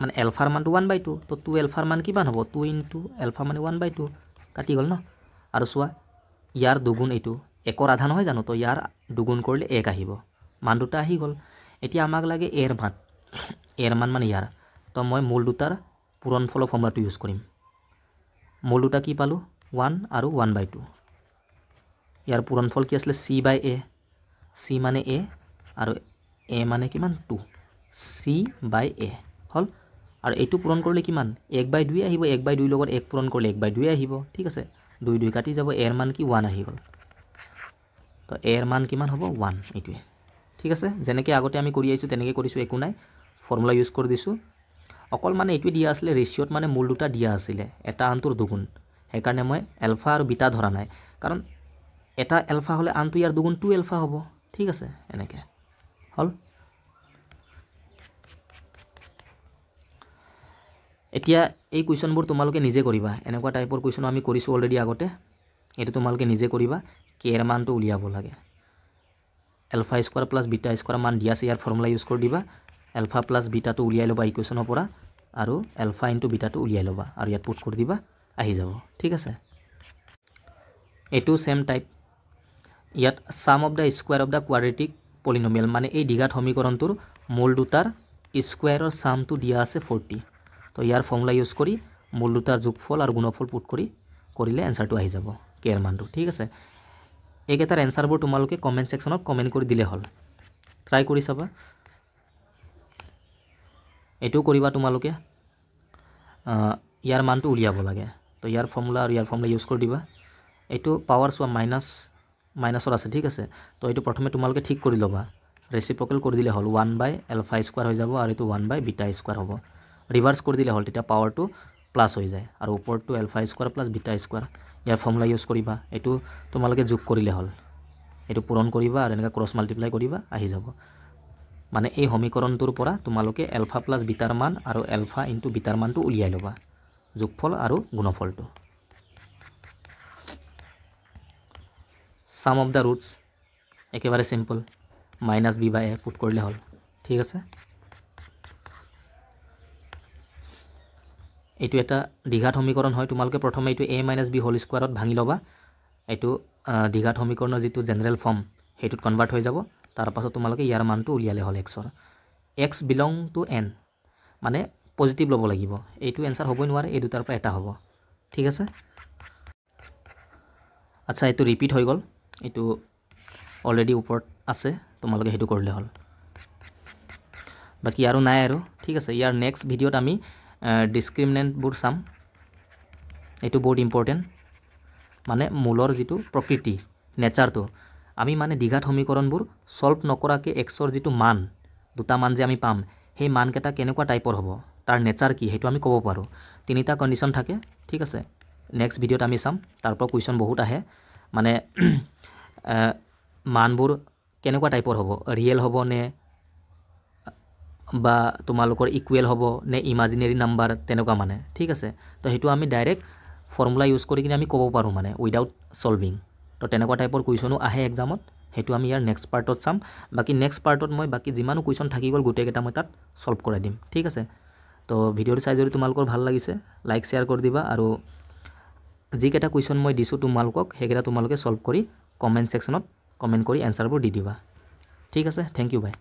মানে এলফাৰ মানটো 1/2 তো 2 এলফাৰ মান কিমান হ'ব 2 ইনটু এলফা মানে 1/2 কাটি গ'ল ন আৰু চোৱা ইয়াৰ দুগুণ এইটো একৰ আধা নহয় জানো তো ইয়াৰ দুগুণ কৰিলে 1 আহিব মান দুটা আহি গ'ল এতিয়া আমাক লাগে এৰ মান মানে ইয়াৰ তো মই মূল দুটাৰ পূৰণফলৰ ফৰ্মুলাটো ইউজ কৰিম মূল দুটা কি পালোঁ 1 আৰু 1/2 ইয়াৰ পূৰণফল কি আছিলে c/a c মানে a আৰু a মানে কিমান 2 c/a হল আৰু এইটো পূৰণ কৰিলে কিমান 1/2 আহিব 1/2 লগত 1 পূৰণ কৰিলে 1/2 আহিব ঠিক আছে 2 2 কাটি যাব এৰ মান কি 1 আহি গ'ল তো এৰ মান কিমান হ'ব 1 এইটোৱে ঠিক আছে যেনেকৈ আগতে আমি কৰি আহিছোঁ তেনেকৈ কৰিছোঁ একো নাই ফৰ্মুলা ইউজ কৰি দিছোঁ অকল মানে এইটোৱে দিয়া আছিলে ৰেচিঅ'ত মানে মূল দুটা দিয়া আছিলে এটা আনটোৰ দুগুণ সেইকাৰণে মই এলফা আৰু বিটা ধৰা নাই কাৰণ এটা এলফা হ'লে আনটো ইয়াৰ দুগুণ 2 এলফা হ'ব ঠিক আছে এনেকৈ হ'ল এতিয়া এই কুৱেশ্যনবোৰ তোমালোকে নিজে কৰিবা এনেকুৱা টাইপৰ কুৱেশ্যন আমি কৰিছোঁ অলৰেডি আগতে এইটো তোমালোকে নিজে কৰিবা কে এৰ মানটো উলিয়াব লাগে alpha square plus beta square মান দিয়া আছে ইয়াৰ ফৰ্মুলা ইউজ কৰি দিবা এলফা প্লাছ বিটাটো উলিয়াই ল'বা ইকুৱেশ্যনৰ পৰা আৰু এলফা ইনটু বিটাটো উলিয়াই ল'বা আৰু ইয়াত পুট কৰি দিবা আহি যাব ঠিক আছে এইটো সেম টাইপ ইয়াত sum of the square of the quadratic polynomial মানে এই দ্বিঘাত সমীকৰণটোৰ মূল দুটাৰ স্কোৱাৰৰ সামটো দিয়া আছে 40 তো ইয়াৰ ফৰ্মুলা ইউজ কৰি মূল দুটাৰ যোগফল আৰু গুণফল পুট কৰিলে এনসাৰটো আহি যাব কে এৰ মানটো ঠিক আছে এইকেইটাৰ এনসাৰবোৰ তোমালোকে কমেণ্ট ছেকশ্যনত কমেণ্ট কৰি দিলে হ'ল ট্ৰাই কৰি চাবা এইটোও কৰিবা তোমালোকে ইয়াৰ মানটো উলিয়াব লাগে তো ইয়াৰ ফৰ্মুলা আৰু ইয়াৰ ফৰ্মুলা ইউজ কৰি দিবা এইটো পাৱাৰ চোৱা মাইনাছৰ আছে ঠিক আছে তো এইটো প্ৰথমে তোমালোকে ঠিক কৰি ল'বা ৰেচিপ্ৰকেল কৰি দিলে হ'ল 1/এলফা স্কোৱাৰ হৈ যাব আৰু এইটো 1/বিটা স্কোৱাৰ হ'ব ৰিভাৰ্ছ কৰি দিলে হ'ল তেতিয়া পাৱাৰটো প্লাছ হৈ যায় আৰু ওপৰটো alpha square plus beta square ইয়াৰ ফৰ্মুলা ইউজ কৰিবা এইটো তোমালোকে যোগ কৰিলে হ'ল এইটো পূৰণ কৰিবা আৰু এনেকৈ ক্ৰছ মাল্টিপ্লাই কৰিবা আহি যাব মানে এই সমীকৰণটোৰ পৰা তোমালোকে এলফা প্লাছ বিটাৰ মান আৰু এলফা ইনটু বিটাৰ মানটো উলিয়াই ল'বা যোগফল আৰু গুণফলটো সাম অফ দ্য ৰুটছ একেবাৰে সিম্পল -b/a পুট কৰিলে হ'ল ঠিক আছে এইটো এটা দ্বিঘাত সমীকৰণ হয় তোমালোকে প্ৰথমে এইটো a - b হোল স্কোৱাৰত ভাঙি ল'বা এইটো দ্বিঘাত সমীকৰণৰ যিটো জেনেৰেল ফৰ্ম সেইটোত কনভাৰ্ট হৈ যাব তাৰপাছত তোমালোকে ইয়াৰ মানটো উলিয়ালে হ'ল এক্সৰ x বিলং টু n মানে পজিটিভ ল'ব লাগিব এইটো এনসাৰ হ'বই নোৱাৰে এই দুটাৰ পৰা এটা হ'ব ঠিক আছে আচ্ছা এইটো ৰিপিট হৈ গ'ল এইটো অলৰেডি ওপৰত আছে তোমালোকে সেইটো কৰিলে হ'ল বাকি আৰু নাই আৰু ঠিক আছে ইয়াৰ নেক্সট ভিডিঅ'ত আমি ডিসক্ৰিমিনেণ্টবোৰ চাম এইটো বহুত ইম্পৰ্টেণ্ট মানে মূলৰ যিটো প্ৰকৃতি নেচাৰটো আমি মানে দ্বিঘাত সমীকৰণবোৰ সলভ নকৰাকৈ এক্সৰ যিটো মান দুটা মান যে আমি পাম সেই মানকেইটা কেনেকুৱা টাইপৰ হ'ব তাৰ নেচাৰ কি সেইটো আমি ক'ব পাৰোঁ তিনিটা কণ্ডিশ্যন থাকে ঠিক আছে নেক্সট ভিডিঅ'ত আমি চাম তাৰ পৰা কুৱেশ্যন বহুত আহে মানে মানবোৰ কেনেকুৱা টাইপৰ হ'ব ৰিয়েল হ'ব নে বা তোমালোকৰ ইকুৱেল হ'ব নে ইমাজিনেৰী নাম্বাৰ তেনেকুৱা মানে ঠিক আছে তো সেইটো আমি ডাইৰেক্ট ফৰ্মুলা ইউজ কৰি কিনে আমি ক'ব পাৰোঁ মানে উইদাউট সলভিং তো তেনেকুৱা টাইপৰ কুৱেশ্যনো আহে এক্সামত সেইটো আমি ইয়াৰ নেক্সট পাৰ্টত চাম বাকি নেক্সট পাৰ্টত মই বাকি যিমানো কুৱেশ্যন থাকি গ'ল গোটেইকেইটা মই তাত সলভ কৰাই দিম ঠিক আছে তো ভিডিঅ'টো চাই যদি তোমালোকৰ ভাল লাগিছে লাইক শ্বেয়াৰ কৰি দিবা আৰু যিকেইটা কুৱেশ্যন মই দিছোঁ তোমালোকক সেইকেইটা তোমালোকে সলভ কৰি কমেণ্ট ছেকশ্যনত কমেণ্ট কৰি এনসাৰবোৰ দি দিবা ঠিক আছে থেংক ইউ বাই